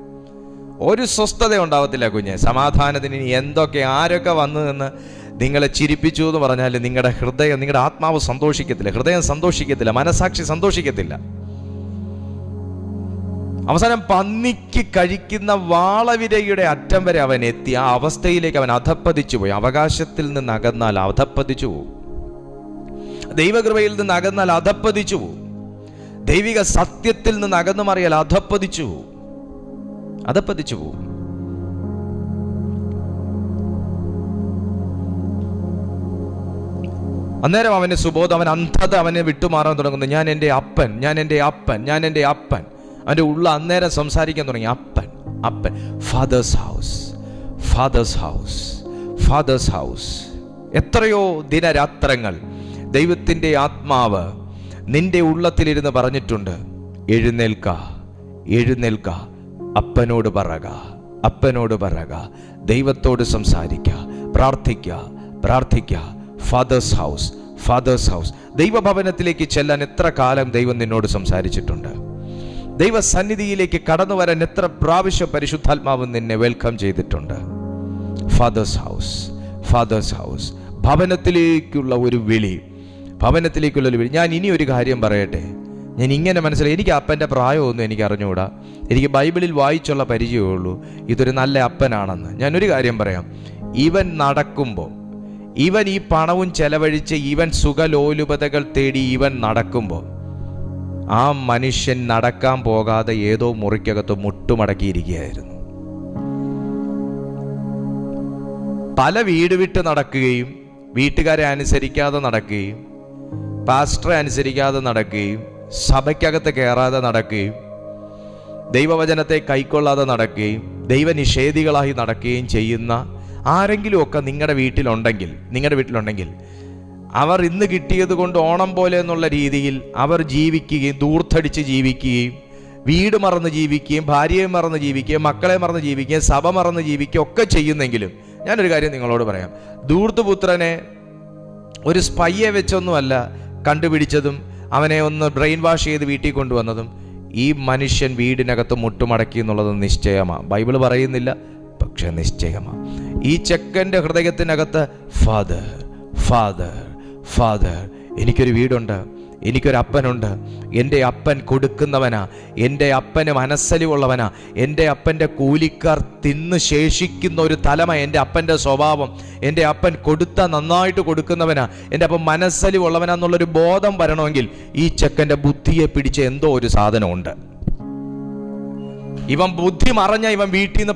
ഒരു സ്വസ്ഥത ഉണ്ടാവത്തില്ല കുഞ്ഞെ. സമാധാനത്തിന് ഇനി എന്തൊക്കെ ആരൊക്കെ വന്നു എന്ന് നിങ്ങളെ ചിരിപ്പിച്ചു എന്ന് പറഞ്ഞാൽ നിങ്ങളുടെ ഹൃദയം, നിങ്ങളുടെ ആത്മാവ് സന്തോഷിക്കത്തില്ല, ഹൃദയം സന്തോഷിക്കത്തില്ല, മനസാക്ഷി സന്തോഷിക്കത്തില്ല. അവസാനം പന്നിക്ക് കഴിക്കുന്ന വാളവിരയുടെ അറ്റം വരെ അവൻ എത്തി. ആ അവസ്ഥയിലേക്ക് അവൻ അധപ്പതിച്ചു പോയി. അവകാശത്തിൽ നിന്ന് അകന്നാൽ അധപ്പതിച്ചു പോകും. ദൈവകൃപയിൽ നിന്ന് അകന്നാൽ അധപ്പതിച്ചു പോകും. ദൈവിക സത്യത്തിൽ നിന്ന് അകന്നു മാറിയാൽ അധപ്പതിച്ചു പോകും. അന്നേരം അവന് സുബോധം, അവൻ അന്ധത അവനെ വിട്ടുമാറാൻ തുടങ്ങുന്നു. ഞാൻ എൻ്റെ അപ്പൻ. അവൻ്റെ ഉള്ള അന്നേരം സംസാരിക്കാൻ തുടങ്ങി. അപ്പൻ. Fathers house. എത്രയോ ദിനരാത്രങ്ങൾ ദൈവത്തിൻ്റെ ആത്മാവ് നിന്റെ ഉള്ളത്തിലിരുന്ന് പറഞ്ഞിട്ടുണ്ട്, എഴുന്നേൽക്ക, അപ്പനോട് പറക, ദൈവത്തോട് സംസാരിക്കുക, പ്രാർത്ഥിക്കുക. Fathers house. ദൈവഭവനത്തിലേക്ക് ചെല്ലാൻ എത്ര കാലം ദൈവം നിന്നോട് സംസാരിച്ചിട്ടുണ്ട്. ദൈവസന്നിധിയിലേക്ക് കടന്നു വരാൻ എത്ര പ്രാവശ്യം പരിശുദ്ധാത്മാവ് നിന്നെ വെൽക്കം ചെയ്തിട്ടുണ്ട്. Fathers house. ഭവനത്തിലേക്കുള്ള ഒരു വിളി. ഞാൻ ഇനി ഒരു കാര്യം പറയട്ടെ. ഞാൻ ഇങ്ങനെ മനസ്സിലായി, എനിക്ക് അപ്പൻ്റെ പ്രായമൊന്നും എനിക്ക് അറിഞ്ഞുകൂടാ, എനിക്ക് ബൈബിളിൽ വായിച്ചുള്ള പരിചയമേ ഉള്ളൂ ഇതൊരു നല്ല അപ്പനാണെന്ന്. ഞാനൊരു കാര്യം പറയാം. ഇവൻ നടക്കുമ്പോൾ, ഇവൻ ഈ പണവും ചെലവഴിച്ച് ഇവൻ സുഖലോലുപതകൾ തേടി ഇവൻ നടക്കുമ്പോൾ, ആ മനുഷ്യൻ നടക്കാൻ പോകാതെ ഏതോ മുറിക്കകത്ത് മുട്ടുമടക്കിയിരിക്കുകയായിരുന്നു. പല വീട് വിട്ട് നടക്കുകയും വീട്ടുകാരെ അനുസരിക്കാതെ നടക്കുകയും പാസ്റ്ററെ അനുസരിക്കാതെ നടക്കുകയും സഭയ്ക്കകത്ത് കയറാതെ നടക്കുകയും ദൈവവചനത്തെ കൈക്കൊള്ളാതെ നടക്കുകയും ദൈവനിഷേധികളായി നടക്കുകയും ചെയ്യുന്ന ആരെങ്കിലുമൊക്കെ നിങ്ങളുടെ വീട്ടിലുണ്ടെങ്കിൽ അവർ ഇന്ന് കിട്ടിയത് കൊണ്ട് ഓണം പോലെ എന്നുള്ള രീതിയിൽ അവർ ജീവിക്കുകയും ദൂർത്തടിച്ച് ജീവിക്കുകയും വീട് മറന്ന് ജീവിക്കുകയും ഭാര്യയെ മറന്ന് ജീവിക്കുകയും മക്കളെ മറന്ന് ജീവിക്കുകയും സഭ മറന്ന് ജീവിക്കുകയും ഒക്കെ ചെയ്യുന്നെങ്കിലും ഞാനൊരു കാര്യം നിങ്ങളോട് പറയാം. ധൂർത്തുപുത്രനെ ഒരു സ്പൈയെ വെച്ചൊന്നുമല്ല കണ്ടുപിടിച്ചതും അവനെ ഒന്ന് ബ്രെയിൻ വാഷ് ചെയ്ത് വീട്ടിൽ കൊണ്ടുവന്നതും. ഈ മനുഷ്യൻ വീടിനകത്ത് മുട്ടുമടക്കി എന്നുള്ളത് നിശ്ചയമാണ്. ബൈബിൾ പറയുന്നില്ല, പക്ഷെ നിശ്ചയമാണ്. ഈ ചെക്കൻ്റെ ഹൃദയത്തിനകത്ത് ഫാദർ ഫാദർ ഫാദർ, എനിക്കൊരു വീടുണ്ട്, എനിക്കൊരു അപ്പനുണ്ട്, എൻ്റെ അപ്പൻ കൊടുക്കുന്നവനാ, എൻ്റെ അപ്പന് മനസ്സലിവുള്ളവനാ, എൻ്റെ അപ്പൻ്റെ കൂലിക്കാർ തിന്ന് ശേഷിക്കുന്ന ഒരു തലമ എൻ്റെ അപ്പൻ്റെ സ്വഭാവം, എൻ്റെ അപ്പൻ കൊടുത്താൽ നന്നായിട്ട് കൊടുക്കുന്നവനാ, എൻ്റെ അപ്പൻ മനസ്സലിവുള്ളവനാന്നുള്ളൊരു ബോധം വരണമെങ്കിൽ ഈ ചെക്കൻ്റെ ബുദ്ധിയെ പിടിച്ച എന്തോ ഒരു സാധനമുണ്ട്. ഇവൻ ബുദ്ധി മറഞ്ഞ ഇവൻ വീട്ടിൽ നിന്ന്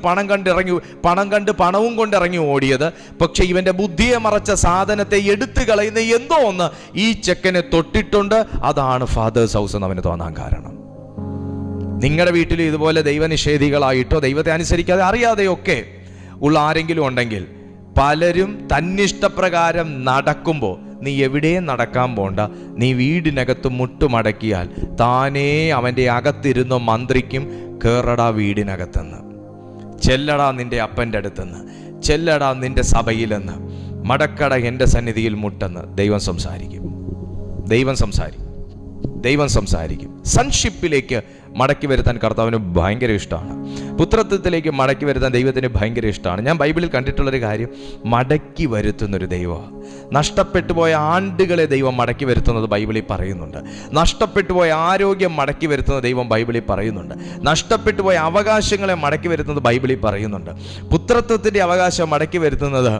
പണവും കൊണ്ട് ഇറങ്ങി ഓടിയത്. പക്ഷെ ഇവന്റെ ബുദ്ധിയെ മറച്ച സാധനത്തെ എടുത്തു കളയുന്ന എന്തോ ഒന്ന് ഈ ചെക്കനെ തൊട്ടിട്ടുണ്ട്. അതാണ് ഫാദേഴ്സ് ഹൗസ് എന്ന് അവന് തോന്നാൻ കാരണം. നിങ്ങളുടെ വീട്ടിൽ ഇതുപോലെ ദൈവനിഷേധികളായിട്ടോ ദൈവത്തെ അനുസരിക്കാതെ അറിയാതെയൊക്കെ ഉള്ള ആരെങ്കിലും ഉണ്ടെങ്കിൽ, പലരും തന്നിഷ്ടപ്രകാരം നടക്കുമ്പോൾ നീ എവിടെയും നടക്കാൻ പോണ്ട, നീ വീടിനകത്ത് മുട്ടുമടക്കിയാൽ താനേ അവൻ്റെ അകത്തിരുന്ന് മന്ത്രിക്കും, കേറടാ വീടിനകത്തുനിന്ന്, ചെല്ലടാ നിന്റെ അപ്പൻ്റെ അടുത്തുനിന്ന്, ചെല്ലടാ നിന്റെ സഭയിലെന്ന്, മടക്കട എൻ്റെ സന്നിധിയിൽ മുട്ടെന്ന് ദൈവം സംസാരിക്കും. സൺഷിപ്പിലേക്ക് മടക്കി വരുത്താൻ കർത്താവിന് ഭയങ്കര ഇഷ്ടമാണ്. പുത്രത്വത്തിലേക്ക് മടക്കി വരുത്താൻ ദൈവത്തിന് ഭയങ്കര ഇഷ്ടമാണ്. ഞാൻ ബൈബിളിൽ കണ്ടിട്ടുള്ളൊരു കാര്യം, മടക്കി വരുത്തുന്നൊരു ദൈവമാണ്. നഷ്ടപ്പെട്ടു പോയ ആണ്ടുകളെ ദൈവം മടക്കി വരുത്തുന്നത് ബൈബിളിൽ പറയുന്നുണ്ട്. നഷ്ടപ്പെട്ടു പോയ ആരോഗ്യം മടക്കി വരുത്തുന്നത് ദൈവം ബൈബിളിൽ പറയുന്നുണ്ട്. നഷ്ടപ്പെട്ടു പോയ അവകാശങ്ങളെ മടക്കി വരുത്തുന്നത് ബൈബിളിൽ പറയുന്നുണ്ട്. പുത്രത്വത്തിൻ്റെ അവകാശം മടക്കി വരുത്തുന്നത്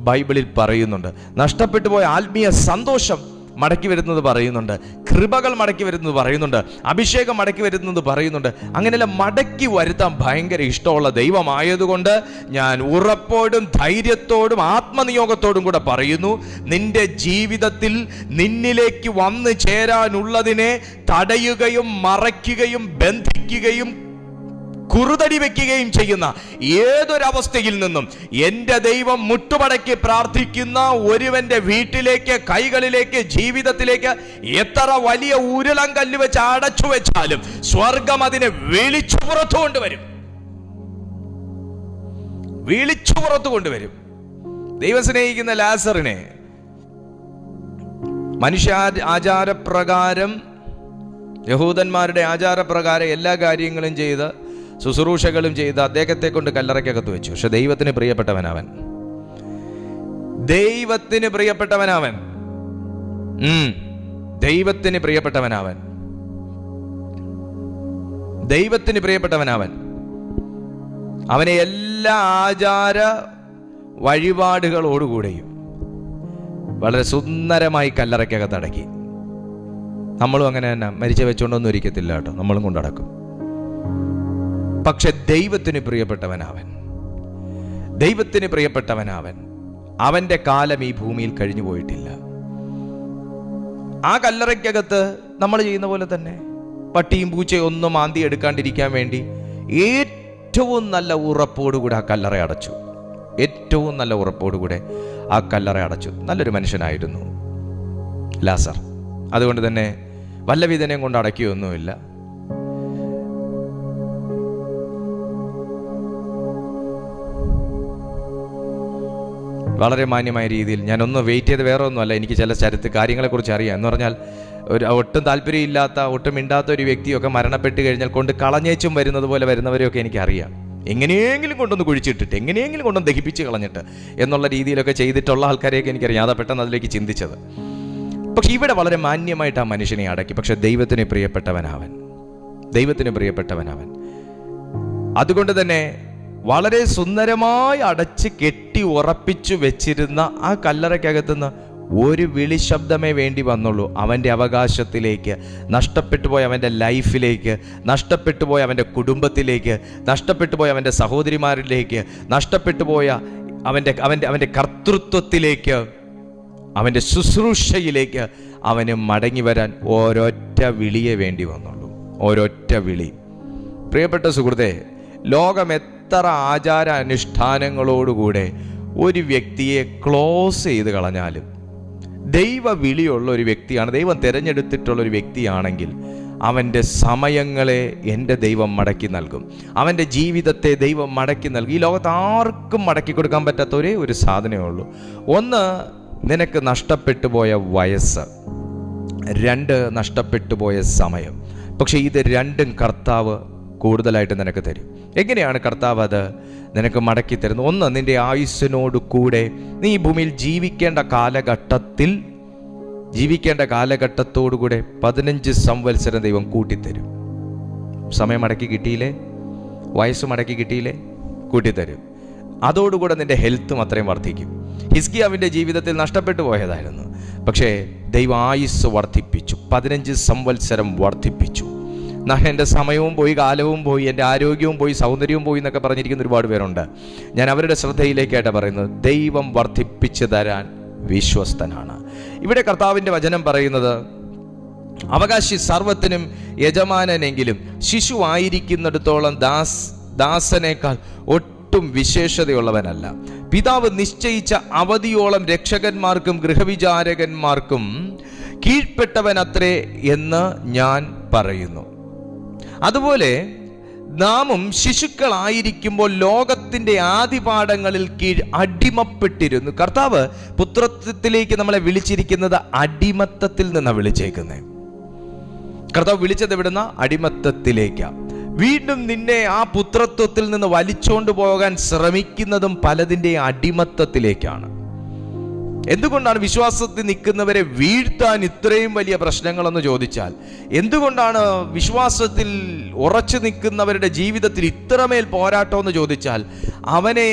ബൈബിളിൽ പറയുന്നുണ്ട്. നഷ്ടപ്പെട്ടു പോയ ആത്മീയ സന്തോഷം മടക്കി വരുന്നത് പറയുന്നുണ്ട്. കൃപകൾ മടക്കി വരുന്നത് പറയുന്നുണ്ട്. അഭിഷേകം മടക്കി വരുന്നത് പറയുന്നുണ്ട്. അങ്ങനെയല്ല, മടക്കി വരുത്താൻ ഭയങ്കര ഇഷ്ടമുള്ള ദൈവമായതുകൊണ്ട് ഞാൻ ഉറപ്പോടും ധൈര്യത്തോടും ആത്മനിയോഗത്തോടും കൂടെ പറയുന്നു, നിന്റെ ജീവിതത്തിൽ നിന്നിലേക്ക് വന്നു ചേരാനുള്ളതിനെ തടയുകയും മറയ്ക്കുകയും ബന്ധിക്കുകയും കുറുതടി വെക്കുകയും ചെയ്യുന്ന ഏതൊരവസ്ഥയിൽ നിന്നും എൻ്റെ ദൈവം മുട്ടുമടക്കി പ്രാർത്ഥിക്കുന്ന ഒരുവന്റെ വീട്ടിലേക്ക്, കൈകളിലേക്ക്, ജീവിതത്തിലേക്ക് എത്ര വലിയ ഉരുളം കല്ല് വെച്ച് അടച്ചു വെച്ചാലും സ്വർഗം അതിനെ വിളിച്ചു പുറത്തു കൊണ്ടുവരും. ദൈവം സ്നേഹിക്കുന്ന ലാസറിനെ മനുഷ്യ ആചാരപ്രകാരം, യഹൂദന്മാരുടെ ആചാരപ്രകാരം എല്ലാ കാര്യങ്ങളും ചെയ്ത് ശുശ്രൂഷകളും ചെയ്ത് അദ്ദേഹത്തെ കൊണ്ട് കല്ലറയ്ക്കകത്ത് വെച്ചു. പക്ഷെ ദൈവത്തിന് പ്രിയപ്പെട്ടവനവൻ. അവനെ എല്ലാ ആചാര വഴിപാടുകളോടുകൂടെയും വളരെ സുന്ദരമായി കല്ലറയ്ക്കകത്ത് അടക്കി. നമ്മളും അങ്ങനെ തന്നെ മരിച്ച വെച്ചുകൊണ്ടൊന്നും ഇരിക്കത്തില്ല കേട്ടോ, നമ്മളും കൊണ്ടടക്കും. പക്ഷെ ദൈവത്തിന് പ്രിയപ്പെട്ടവനവൻ, അവന്റെ കാലം ഈ ഭൂമിയിൽ കഴിഞ്ഞു പോയിട്ടില്ല. ആ കല്ലറയ്ക്കകത്ത് നമ്മൾ ചെയ്യുന്ന പോലെ തന്നെ പട്ടിയും പൂച്ചയും ഒന്നും മാന്തി എടുക്കാണ്ടിരിക്കാൻ വേണ്ടി ഏറ്റവും നല്ല ഉറപ്പോടുകൂടെ ആ കല്ലറ അടച്ചു. നല്ലൊരു മനുഷ്യനായിരുന്നു ലാസർ. അതുകൊണ്ട് തന്നെ വല്ല വിധനയും കൊണ്ട് അടക്കിയൊന്നുമില്ല. വളരെ മാന്യമായ രീതിയിൽ ഞാനൊന്ന് വെയിറ്റ് ചെയ്ത് വേറെ ഒന്നുമല്ല, എനിക്ക് ചില കാര്യങ്ങളെക്കുറിച്ച് അറിയാം. എന്ന് പറഞ്ഞാൽ ഒട്ടും താല്പര്യമില്ലാത്ത, ഒട്ടും മിണ്ടാത്ത ഒരു വ്യക്തിയൊക്കെ മരണപ്പെട്ട് കഴിഞ്ഞാൽ കൊണ്ട് കളഞ്ഞേച്ചും വരുന്നത് പോലെ വരുന്നവരെയൊക്കെ എനിക്കറിയാം. എങ്ങനെയെങ്കിലും കൊണ്ടൊന്ന് കുഴിച്ചിട്ടിട്ട്, എങ്ങനെയെങ്കിലും കൊണ്ടൊന്ന് ദഹിപ്പിച്ച് കളഞ്ഞിട്ട് എന്നുള്ള രീതിയിലൊക്കെ ചെയ്തിട്ടുള്ള ആൾക്കാരെയൊക്കെ എനിക്കറിയാം. അതാ പെട്ടെന്ന് അതിലേക്ക് ചിന്തിച്ചത്. പക്ഷെ ഇവിടെ വളരെ മാന്യമായിട്ട് ആ മനുഷ്യനെ അടക്കി. പക്ഷെ ദൈവത്തിന് പ്രിയപ്പെട്ടവനവൻ. അതുകൊണ്ട് തന്നെ വളരെ സുന്ദരമായി അടച്ച് കെട്ടി ഉറപ്പിച്ചു വെച്ചിരുന്ന ആ കല്ലറയ്ക്കകത്തുനിന്ന് ഒരു വിളി ശബ്ദമേ വേണ്ടി വന്നുള്ളൂ. അവൻ്റെ അവകാശത്തിലേക്ക്, നഷ്ടപ്പെട്ടു പോയ അവൻ്റെ ലൈഫിലേക്ക്, നഷ്ടപ്പെട്ടു പോയ അവൻ്റെ കുടുംബത്തിലേക്ക്, നഷ്ടപ്പെട്ടു പോയ അവൻ്റെ സഹോദരിമാരിലേക്ക്, നഷ്ടപ്പെട്ടു പോയ അവൻ്റെ കർത്തൃത്വത്തിലേക്ക്, അവൻ്റെ ശുശ്രൂഷയിലേക്ക് അവന് മടങ്ങി വരാൻ ഒരൊറ്റ വിളിയെ വേണ്ടി വന്നുള്ളൂ. ഒരൊറ്റ വിളി. പ്രിയപ്പെട്ട സുഹൃത്തെ, ലോകം എത്ര ആചാര അനുഷ്ഠാനങ്ങളോടുകൂടെ ഒരു വ്യക്തിയെ ക്ലോസ് ചെയ്ത് കളഞ്ഞാലും, ദൈവ വിളിയുള്ള ഒരു വ്യക്തിയാണ്, ദൈവം തിരഞ്ഞെടുത്തിട്ടുള്ള ഒരു വ്യക്തിയാണെങ്കിൽ അവൻ്റെ സമയങ്ങളെ എൻ്റെ ദൈവം മടക്കി നൽകും. അവൻ്റെ ജീവിതത്തെ ദൈവം മടക്കി നൽകും. ഈ ലോകത്ത് ആർക്കും മടക്കി കൊടുക്കാൻ പറ്റാത്ത ഒരേ ഒരു സാധനമേ ഉള്ളൂ. ഒന്ന്, നിനക്ക് നഷ്ടപ്പെട്ടു പോയ വയസ്സ്. രണ്ട്, നഷ്ടപ്പെട്ടു പോയ സമയം. പക്ഷെ ഇത് രണ്ടും കർത്താവ് കൂടുതലായിട്ട് നിനക്ക് തരും. എങ്ങനെയാണ് കർത്താവ് അത് നിനക്ക് മടക്കി തരുന്നത്? ഒന്ന്, നിന്റെ ആയുസ്സിനോട് കൂടെ നീ ഈ ഭൂമിയിൽ ജീവിക്കേണ്ട കാലഘട്ടത്തോടുകൂടെ 15 സംവത്സരം ദൈവം കൂട്ടിത്തരും. സമയം മടക്കി കിട്ടിയില്ലേ? വയസ്സ് മടക്കി കിട്ടിയില്ലേ? കൂട്ടിത്തരും. അതോടുകൂടെ നിന്റെ ഹെൽത്തും അത്രയും വർദ്ധിക്കും. ഹിസ്കിയാവിൻ്റെ ജീവിതത്തിൽ നഷ്ടപ്പെട്ടു പോയതായിരുന്നു, പക്ഷേ ദൈവം ആയുസ് വർദ്ധിപ്പിച്ചു, 15 സംവത്സരം വർദ്ധിപ്പിച്ചു. എൻ്റെ സമയവും പോയി, കാലവും പോയി, എൻ്റെ ആരോഗ്യവും പോയി, സൗന്ദര്യവും പോയി എന്നൊക്കെ പറഞ്ഞിരിക്കുന്ന ഒരുപാട് പേരുണ്ട്. ഞാൻ അവരുടെ ശ്രദ്ധയിലേക്കായിട്ട് പറയുന്നത്, ദൈവം വർദ്ധിപ്പിച്ചു തരാൻ വിശ്വസ്തനാണ്. ഇവിടെ കർത്താവിൻ്റെ വചനം പറയുന്നത്, അവകാശി സർവ്വത്തിനും യജമാനനെങ്കിലും ശിശു ആയിരിക്കുന്നിടത്തോളം ദാസനേക്കാൾ ഒട്ടും വിശേഷതയുള്ളവനല്ല. പിതാവ് നിശ്ചയിച്ച അവധിയോളം രക്ഷകന്മാർക്കും ഗൃഹവിചാരകന്മാർക്കും കീഴ്പ്പെട്ടവനത്രേ എന്ന് ഞാൻ പറയുന്നു. അതുപോലെ നാമും ശിശുക്കളായിരിക്കുമ്പോൾ ലോകത്തിന്റെ ആദിപാഠങ്ങളിൽ കീഴ് അടിമപ്പെട്ടിരുന്നു. കർത്താവ് പുത്രത്വത്തിലേക്ക് നമ്മളെ വിളിച്ചിരിക്കുന്നത് അടിമത്തത്തിൽ നിന്നാണ് വിളിച്ചേക്കുന്നത്. കർത്താവ് വിളിച്ചത് എവിടുന്ന? അടിമത്തത്തിലേക്കാണ്. വീണ്ടും നിന്നെ ആ പുത്രത്വത്തിൽ നിന്ന് വലിച്ചോണ്ട് പോകാൻ ശ്രമിക്കുന്നതും പലതിൻ്റെ അടിമത്തത്തിലേക്കാണ്. എന്തുകൊണ്ടാണ് വിശ്വാസത്തിൽ നിൽക്കുന്നവരെ വീഴ്ത്താൻ ഇത്രയും വലിയ പ്രശ്നങ്ങളെന്ന് ചോദിച്ചാൽ, എന്തുകൊണ്ടാണ് വിശ്വാസത്തിൽ ഉറച്ചു നിൽക്കുന്നവരുടെ ജീവിതത്തിൽ ഇത്രമേൽ പോരാട്ടം എന്ന് ചോദിച്ചാൽ, അവനെ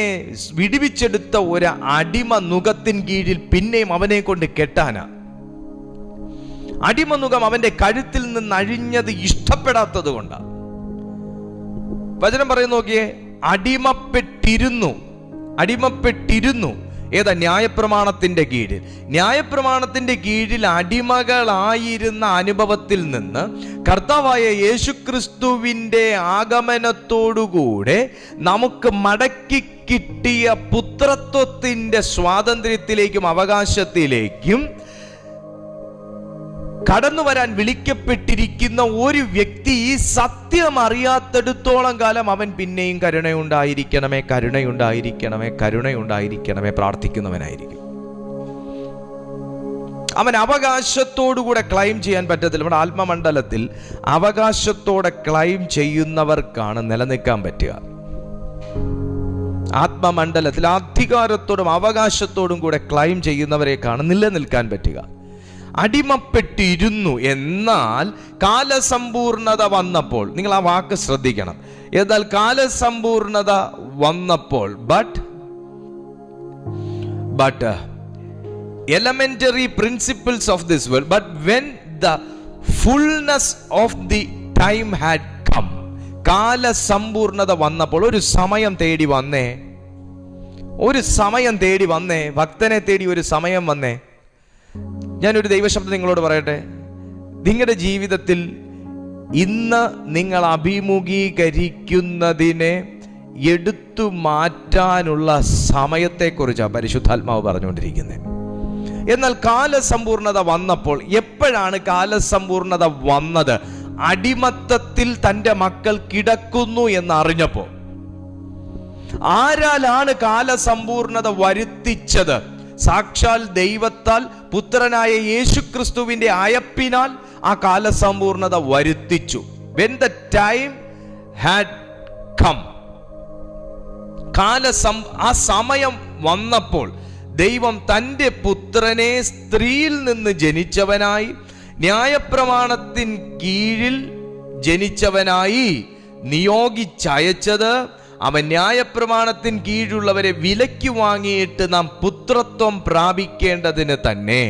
വിടുവിച്ചെടുത്ത ഒരു അടിമ നുകത്തിൻ കീഴിൽ പിന്നെയും അവനെ കൊണ്ട് കെട്ടാനാ. അടിമനുകം അവന്റെ കഴുത്തിൽ നിന്ന് അഴിഞ്ഞത് ഇഷ്ടപ്പെടാത്തത് കൊണ്ടാണ്. വചനം പറയുന്നു, നോക്കിയേ, അടിമപ്പെട്ടിരുന്നു. ഏതാ? ന്യായപ്രമാണത്തിന്റെ കീഴിൽ. ന്യായപ്രമാണത്തിന്റെ കീഴിൽ അടിമകളായിരുന്ന അനുഭവത്തിൽ നിന്ന് കർത്താവായ യേശുക്രിസ്തുവിന്റെ ആഗമനത്തോടുകൂടെ നമുക്ക് മടക്കി കിട്ടിയ പുത്രത്വത്തിന്റെ സ്വാതന്ത്ര്യത്തിലേക്കും അവകാശത്തിലേക്കും കടന്നു വരാൻ വിളിക്കപ്പെട്ടിരിക്കുന്ന ഒരു വ്യക്തി ഈ സത്യം അറിയാത്തിടത്തോളം കാലം അവൻ പിന്നെയും കരുണയുണ്ടായിരിക്കണമേ പ്രാർത്ഥിക്കുന്നവനായിരിക്കും. അവൻ അവകാശത്തോടുകൂടെ ക്ലൈം ചെയ്യാൻ പറ്റത്തില്ല. നമ്മുടെ ആത്മമണ്ഡലത്തിൽ അവകാശത്തോടെ ക്ലൈം ചെയ്യുന്നവർക്കാണ് നിലനിൽക്കാൻ പറ്റുക. ആത്മമണ്ഡലത്തിൽ അധികാരത്തോടും അവകാശത്തോടും കൂടെ ക്ലൈം ചെയ്യുന്നവരെക്കാണ് നിലനിൽക്കാൻ പറ്റുക. അടിമപ്പെട്ടിരുന്നു. എന്നാൽ കാലസമ്പൂർണത വന്നപ്പോൾ, നിങ്ങൾ ആ വാക്ക് ശ്രദ്ധിക്കണം, എന്നാൽ കാലസമ്പൂർണത വന്നപ്പോൾ, but elementary principles of this world, but when the fullness of the time had come, കാലസമ്പൂർണത വന്നപ്പോൾ, ഒരു സമയം തേടി വന്നേ, ഭക്തനെ തേടി ഒരു സമയം വന്നേ. ഞാനൊരു ദൈവശബ്ദം നിങ്ങളോട് പറയട്ടെ. നിങ്ങളുടെ ജീവിതത്തിൽ ഇന്ന് നിങ്ങൾ അഭിമുഖീകരിക്കുന്നതിനെ എടുത്തു മാറ്റാനുള്ള സമയത്തെക്കുറിച്ചാണ് പരിശുദ്ധാത്മാവ് പറഞ്ഞുകൊണ്ടിരിക്കുന്നത്. എന്നാൽ കാലസമ്പൂർണത വന്നപ്പോൾ, എപ്പോഴാണ് കാലസമ്പൂർണത വന്നത്? അടിമത്തത്തിൽ തൻ്റെ മക്കൾ കിടക്കുന്നു എന്നറിഞ്ഞപ്പോൾ. ആരാലാണ് കാലസമ്പൂർണത വരുത്തിച്ചത്? സാക്ഷാൽ ദൈവത്താൽ, പുത്രനായ യേശുക്രിസ്തുവിന്റെ അയപ്പിനാൽ ആ കാലസമ്പൂർണത വരുത്തിച്ചു. When the time had come, ആ സമയം വന്നപ്പോൾ ദൈവം തൻ്റെ പുത്രനെ സ്ത്രീയിൽ നിന്ന് ജനിച്ചവനായി, ന്യായപ്രമാണത്തിൻ കീഴിൽ ജനിച്ചവനായി നിയോഗിച്ചയച്ചത്. അവൻ ന്യായപ്രമാണത്തിൻ കീഴിലുള്ളവരെ വിലയ്ക്ക് വാങ്ങിയിട്ട് നാം പുത്രത്വം പ്രാപിക്കേണ്ടതിന് തന്നെ.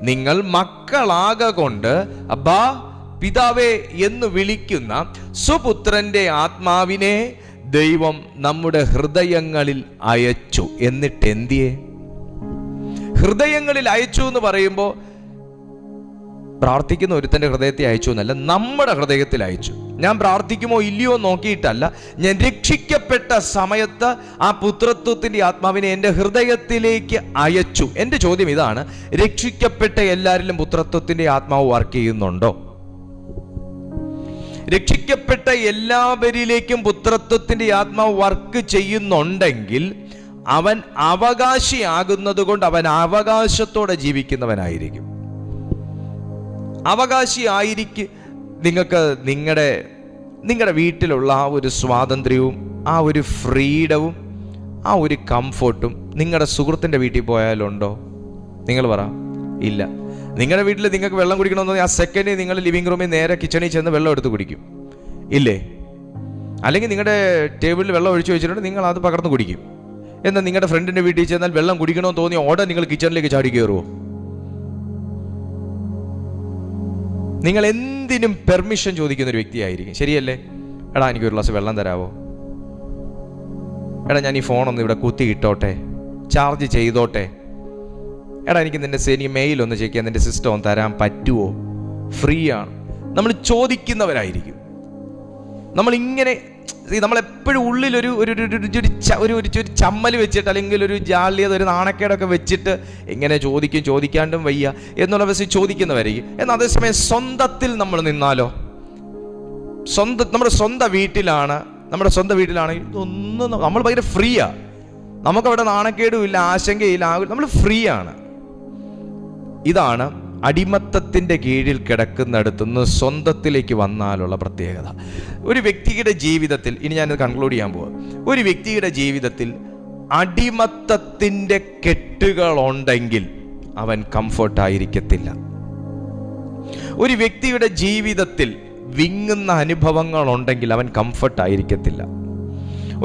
നിങ്ങൾ മക്കളാകൊണ്ട് അബ്ബാ പിതാവേ എന്ന് വിളിക്കുന്ന സുപുത്രന്റെ ആത്മാവിനെ ദൈവം നമ്മുടെ ഹൃദയങ്ങളിൽ അയച്ചു. എന്നിട്ട് എന്തിയെ? ഹൃദയങ്ങളിൽ അയച്ചു എന്ന് പറയുമ്പോൾ പ്രാർത്ഥിക്കുന്ന ഒരുത്തൻ്റെ ഹൃദയത്തെ അയച്ചു എന്നല്ല, നമ്മുടെ ഹൃദയത്തിൽ അയച്ചു. ഞാൻ പ്രാർത്ഥിക്കുമോ ഇല്ലയോ നോക്കിയിട്ടല്ല, ഞാൻ രക്ഷിക്കപ്പെട്ട സമയത്ത് ആ പുത്രത്വത്തിൻ്റെ ആത്മാവിനെ എൻ്റെ ഹൃദയത്തിലേക്ക് അയച്ചു. എൻ്റെ ചോദ്യം ഇതാണ്, രക്ഷിക്കപ്പെട്ട എല്ലാവരിലും പുത്രത്വത്തിൻ്റെ ആത്മാവ് വർക്ക് ചെയ്യുന്നുണ്ടോ? രക്ഷിക്കപ്പെട്ട എല്ലാവരിലേക്കും പുത്രത്വത്തിൻ്റെ ആത്മാവ് വർക്ക് ചെയ്യുന്നുണ്ടെങ്കിൽ അവൻ അവകാശിയാകുന്നത് കൊണ്ട് അവൻ അവകാശത്തോടെ ജീവിക്കുന്നവനായിരിക്കും. അവകാശിയായിരിക്കും. നിങ്ങൾക്ക് നിങ്ങളുടെ വീട്ടിലുള്ള ആ ഒരു സ്വാതന്ത്ര്യവും ആ ഒരു ഫ്രീഡവും ആ ഒരു കംഫർട്ടും നിങ്ങളുടെ സുഹൃത്തിൻ്റെ വീട്ടിൽ പോയാലുണ്ടോ? നിങ്ങൾ പറ. ഇല്ല. നിങ്ങളുടെ വീട്ടിൽ നിങ്ങൾക്ക് വെള്ളം കുടിക്കണമെന്ന് ആ സെക്കൻഡ് നിങ്ങൾ ലിവിങ് റൂമിൽ നേരെ കിച്ചണിൽ ചെന്ന് വെള്ളം എടുത്ത് കുടിക്കും, ഇല്ലേ? അല്ലെങ്കിൽ നിങ്ങളുടെ ടേബിളിൽ വെള്ളം ഒഴിച്ചു വെച്ചിട്ടുണ്ട്, നിങ്ങൾ അത് പകർന്ന് കുടിക്കും. എന്നാൽ നിങ്ങളുടെ ഫ്രണ്ടിൻ്റെ വീട്ടിൽ ചെന്നാൽ വെള്ളം കുടിക്കണമെന്ന് തോന്നിയ ഓർഡർ നിങ്ങൾ കിച്ചണിലേക്ക് ചാടി കയറുമോ? നിങ്ങൾ എന്തിനും പെർമിഷൻ ചോദിക്കുന്ന ഒരു വ്യക്തിയായിരിക്കും, ശരിയല്ലേ? എടാ എനിക്കൊരു ഗ്ലാസ് വെള്ളം തരാമോ? എടാ ഞാൻ ഈ ഫോണൊന്ന് ഇവിടെ കുത്തി ഇട്ടോട്ടെ, ചാർജ് ചെയ്തോട്ടെ. എടാ എനിക്ക് നിന്റെ മെയിലൊന്ന് ചെക്ക് ചെയ്യാൻ നിന്റെ സിസ്റ്റം ഒന്ന് തരാൻ പറ്റുമോ? ഫ്രീ ആണ്. നമ്മൾ ചോദിക്കുന്നവരായിരിക്കും. നമ്മളിങ്ങനെ നമ്മളെപ്പോഴും ഉള്ളിലൊരു ഒരു ചമ്മൽ വെച്ചിട്ട്, അല്ലെങ്കിൽ ഒരു ജാള്യത, ഒരു നാണക്കേടൊക്കെ വെച്ചിട്ട് ഇങ്ങനെ ചോദിക്കാണ്ടും വയ്യ എന്നുള്ള വശം ചോദിക്കുന്നവരായിരിക്കും. എന്നാൽ അതേസമയം സ്വന്തത്തിൽ നമ്മൾ നിന്നാലോ, നമ്മുടെ സ്വന്തം വീട്ടിലാണെങ്കിൽ ഇതൊന്നും നമ്മൾ ഭയങ്കര ഫ്രീയാ. നമുക്കവിടെ നാണക്കേടും ഇല്ല, ആശങ്കയില്ല, നമ്മൾ ഫ്രീ ആണ്. ഇതാണ് അടിമത്തത്തിൻ്റെ കീഴിൽ കിടക്കുന്നിടത്തുനിന്ന് സ്വന്തത്തിലേക്ക് വന്നാലുള്ള പ്രത്യേകത. ഒരു വ്യക്തിയുടെ ജീവിതത്തിൽ, ഇനി ഞാനത് കൺക്ലൂഡ് ചെയ്യാൻ പോവാം, ഒരു വ്യക്തിയുടെ ജീവിതത്തിൽ അടിമത്തത്തിൻ്റെ കെട്ടുകളുണ്ടെങ്കിൽ അവൻ കംഫർട്ടായിരിക്കത്തില്ല. ഒരു വ്യക്തിയുടെ ജീവിതത്തിൽ വിങ്ങുന്ന അനുഭവങ്ങളുണ്ടെങ്കിൽ അവൻ കംഫർട്ടായിരിക്കത്തില്ല.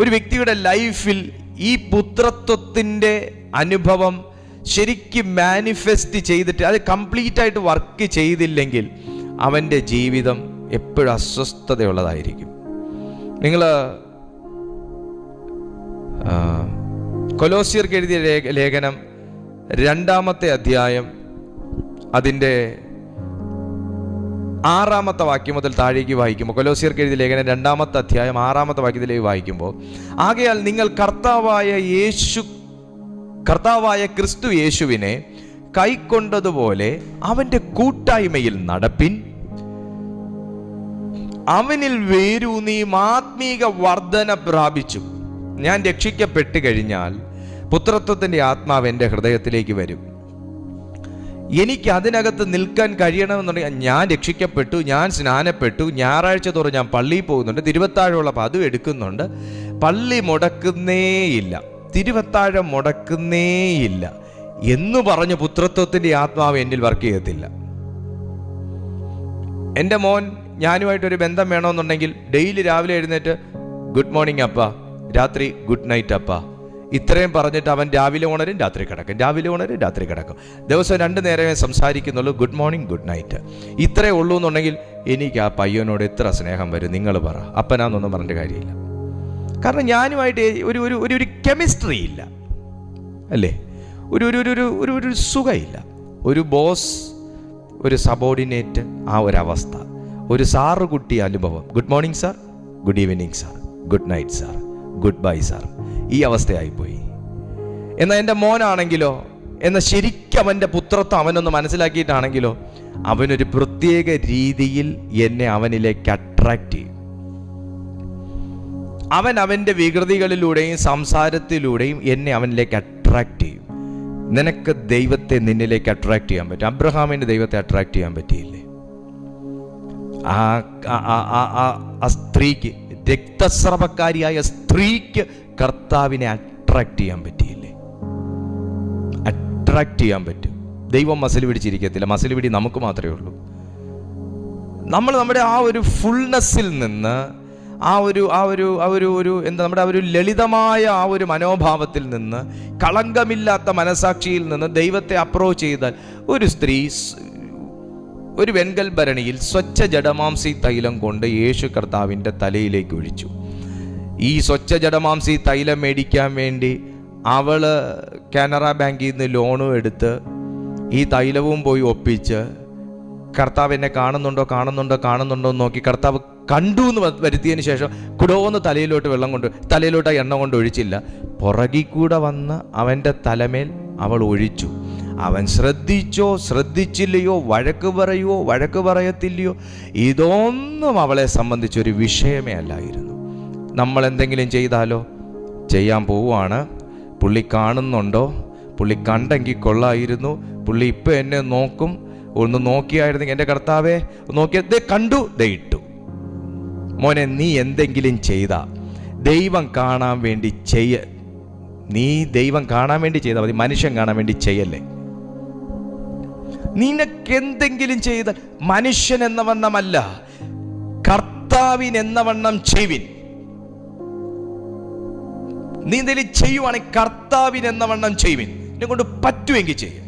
ഒരു വ്യക്തിയുടെ ലൈഫിൽ ഈ പുത്രത്വത്തിൻ്റെ അനുഭവം ശരിക്കും മാനിഫെസ്റ്റ് ചെയ്തിട്ട് അത് കംപ്ലീറ്റ് ആയിട്ട് വർക്ക് ചെയ്തില്ലെങ്കിൽ അവൻ്റെ ജീവിതം എപ്പോഴും അസ്വസ്ഥതയുള്ളതായിരിക്കും. നിങ്ങൾ കൊലോസ്യർക്ക് എഴുതിയ ലേഖനം 2-ാമത്തെ അധ്യായം അതിൻ്റെ 6-ാമത്തെ വാക്യം മുതൽ താഴേക്ക് വായിക്കുമ്പോൾ, കൊലോസ്യർക്ക് എഴുതിയ ലേഖനം 2-ാമത്തെ അധ്യായം 6-ാമത്തെ വാക്യത്തിലേക്ക് വായിക്കുമ്പോൾ, ആകയാൽ നിങ്ങൾ കർത്താവായ ക്രിസ്തു യേശുവിനെ കൈക്കൊണ്ടതുപോലെ അവന്റെ കൂട്ടായ്മയിൽ നടപ്പിൻ, അവനിൽ വേരൂന്നിയും ആത്മീക വർധന പ്രാപിച്ചു. ഞാൻ രക്ഷിക്കപ്പെട്ട് കഴിഞ്ഞാൽ പുത്രത്വത്തിന്റെ ആത്മാവ് എൻ്റെ ഹൃദയത്തിലേക്ക് വരും. എനിക്ക് അതിനകത്ത് നിൽക്കാൻ കഴിയണമെന്നുണ്ടെങ്കിൽ ഞാൻ രക്ഷിക്കപ്പെട്ടു, ഞാൻ സ്നാനപ്പെട്ടു, ഞായറാഴ്ച തോറും ഞാൻ പള്ളിയിൽ പോകുന്നുണ്ട്, തിരുവത്താഴമുള്ള പതിവ് എടുക്കുന്നുണ്ട്, പള്ളി മുടക്കുന്നേയില്ല, തിരുവത്താഴം മുടക്കുന്നേയില്ല എന്ന് പറഞ്ഞ് പുത്രത്വത്തിൻ്റെ ആത്മാവ് എന്നിൽ വർക്ക് ചെയ്യത്തില്ല. എൻ്റെ മോൻ ഞാനുമായിട്ടൊരു ബന്ധം വേണമെന്നുണ്ടെങ്കിൽ ഡെയിലി രാവിലെ എഴുന്നേറ്റ് ഗുഡ് മോർണിംഗ് അപ്പ, രാത്രി ഗുഡ് നൈറ്റ് അപ്പ, ഇത്രയും പറഞ്ഞിട്ട് അവൻ രാവിലെ ഉണരും രാത്രി കിടക്കും, രാവിലെ ഉണരും രാത്രി കിടക്കും. ദിവസം 2 നേരമേ സംസാരിക്കുന്നുള്ളൂ, ഗുഡ് മോർണിംഗ് ഗുഡ് നൈറ്റ്, ഇത്രേ ഉള്ളൂ എന്നുണ്ടെങ്കിൽ എനിക്ക് ആ പയ്യനോട് എത്ര സ്നേഹം വരും? നിങ്ങൾ പറ. അപ്പനാന്നൊന്നും പറഞ്ഞിട്ട് കാര്യമില്ല. കാരണം ഞാനുമായിട്ട് ഒരു കെമിസ്ട്രി ഇല്ല, അല്ലേ? ഒരു സുഖമില്ല. ഒരു ബോസ്, ഒരു സബോർഡിനേറ്റ്, ആ ഒരവസ്ഥ, ഒരു സാറ് കുട്ടി അനുഭവം, good morning sir, good evening sir, good night sir, good bye sir, ഈ അവസ്ഥയായിപ്പോയി. എന്നാൽ എൻ്റെ മോനാണെങ്കിലോ, എന്നാൽ ശരിക്കും അവൻ്റെ പുത്രത്വം അവനൊന്ന് മനസ്സിലാക്കിയിട്ടാണെങ്കിലോ, അവനൊരു പ്രത്യേക രീതിയിൽ എന്നെ അവനിലേക്ക് അട്രാക്റ്റ് ചെയ്യും. അവൻ്റെ വികൃതികളിലൂടെയും സംസാരത്തിലൂടെയും എന്നെ അവനിലേക്ക് അട്രാക്റ്റ് ചെയ്യും. നിനക്ക് ദൈവത്തെ നിന്നിലേക്ക് അട്രാക്റ്റ് ചെയ്യാൻ പറ്റും. അബ്രഹാമിന് ദൈവത്തെ അട്രാക്റ്റ് ചെയ്യാൻ പറ്റിയില്ലേ? ആ സ്ത്രീക്ക്, രക്തസ്രവക്കാരിയായ സ്ത്രീക്ക് കർത്താവിനെ അട്രാക്റ്റ് ചെയ്യാൻ പറ്റിയില്ലേ? അട്രാക്റ്റ് ചെയ്യാൻ പറ്റും. ദൈവം മസിൽ പിടിച്ചിരിക്കത്തില്ല, മസിൽ പിടി നമുക്ക് മാത്രമേ ഉള്ളൂ. നമ്മൾ നമ്മുടെ ആ ഒരു ഫുൾനെസ്സിൽ നിന്ന്, നമ്മുടെ ഒരു ലളിതമായ ആ ഒരു മനോഭാവത്തിൽ നിന്ന്, കളങ്കമില്ലാത്ത മനസാക്ഷിയിൽ നിന്ന് ദൈവത്തെ അപ്രോച്ച് ചെയ്താൽ, ഒരു സ്ത്രീ ഒരു വെൺകൽ ഭരണിയിൽ സ്വച്ഛ ജഡമാംസി തൈലം കൊണ്ട് യേശു കർത്താവിൻ്റെ തലയിലേക്ക് ഒഴിച്ചു. ഈ സ്വച്ഛ ജഡമാംസി തൈലം മേടിക്കാൻ വേണ്ടി അവള് കാനറ ബാങ്കിൽ നിന്ന് ലോണും എടുത്ത് ഈ തൈലവും പോയി ഒപ്പിച്ച് കർത്താവ് എന്നെ കാണുന്നുണ്ടോ നോക്കി കർത്താവ് കണ്ടു എന്ന് വരുത്തിയതിന് ശേഷം കുടോന്ന് തലയിലോട്ട് എണ്ണ കൊണ്ട് ഒഴിച്ചില്ല. പുറകിൽ കൂടെ വന്ന് അവൻ്റെ തലമേൽ അവൾ ഒഴിച്ചു. അവൻ ശ്രദ്ധിച്ചില്ലയോ, വഴക്ക് പറയത്തില്ലയോ, ഇതൊന്നും അവളെ സംബന്ധിച്ചൊരു വിഷയമേ അല്ലായിരുന്നു. നമ്മൾ എന്തെങ്കിലും ചെയ്താലോ, ചെയ്യാൻ പോവുകയാണ്, പുള്ളി കാണുന്നുണ്ടോ, പുള്ളി കണ്ടെങ്കിൽ കൊള്ളായിരുന്നു, പുള്ളി ഇപ്പം എന്നെ നോക്കും, ഒന്ന് നോക്കിയായിരുന്നെങ്കിൽ എൻ്റെ കർത്താവേ നോക്കിയത് കണ്ടു, ഇട്ടു. മോനെ, നീ എന്തെങ്കിലും ചെയ്താ ദൈവം കാണാൻ വേണ്ടി നീ ദൈവം കാണാൻ വേണ്ടി ചെയ്താൽ മതി, മനുഷ്യൻ കാണാൻ വേണ്ടി ചെയ്യല്ലേ. നിനക്കെന്തെങ്കിലും ചെയ്ത മനുഷ്യൻ എന്ന വണ്ണമല്ല, കർത്താവിൻ എന്ന വണ്ണം ചെയ്വിൻ. നീ എന്തെങ്കിലും ചെയ്യുവാണെങ്കിൽ കർത്താവിൻ എന്ന വണ്ണം ചെയ്വിൻ. എന്നെ കൊണ്ട് പറ്റുമെങ്കിൽ ചെയ്യ.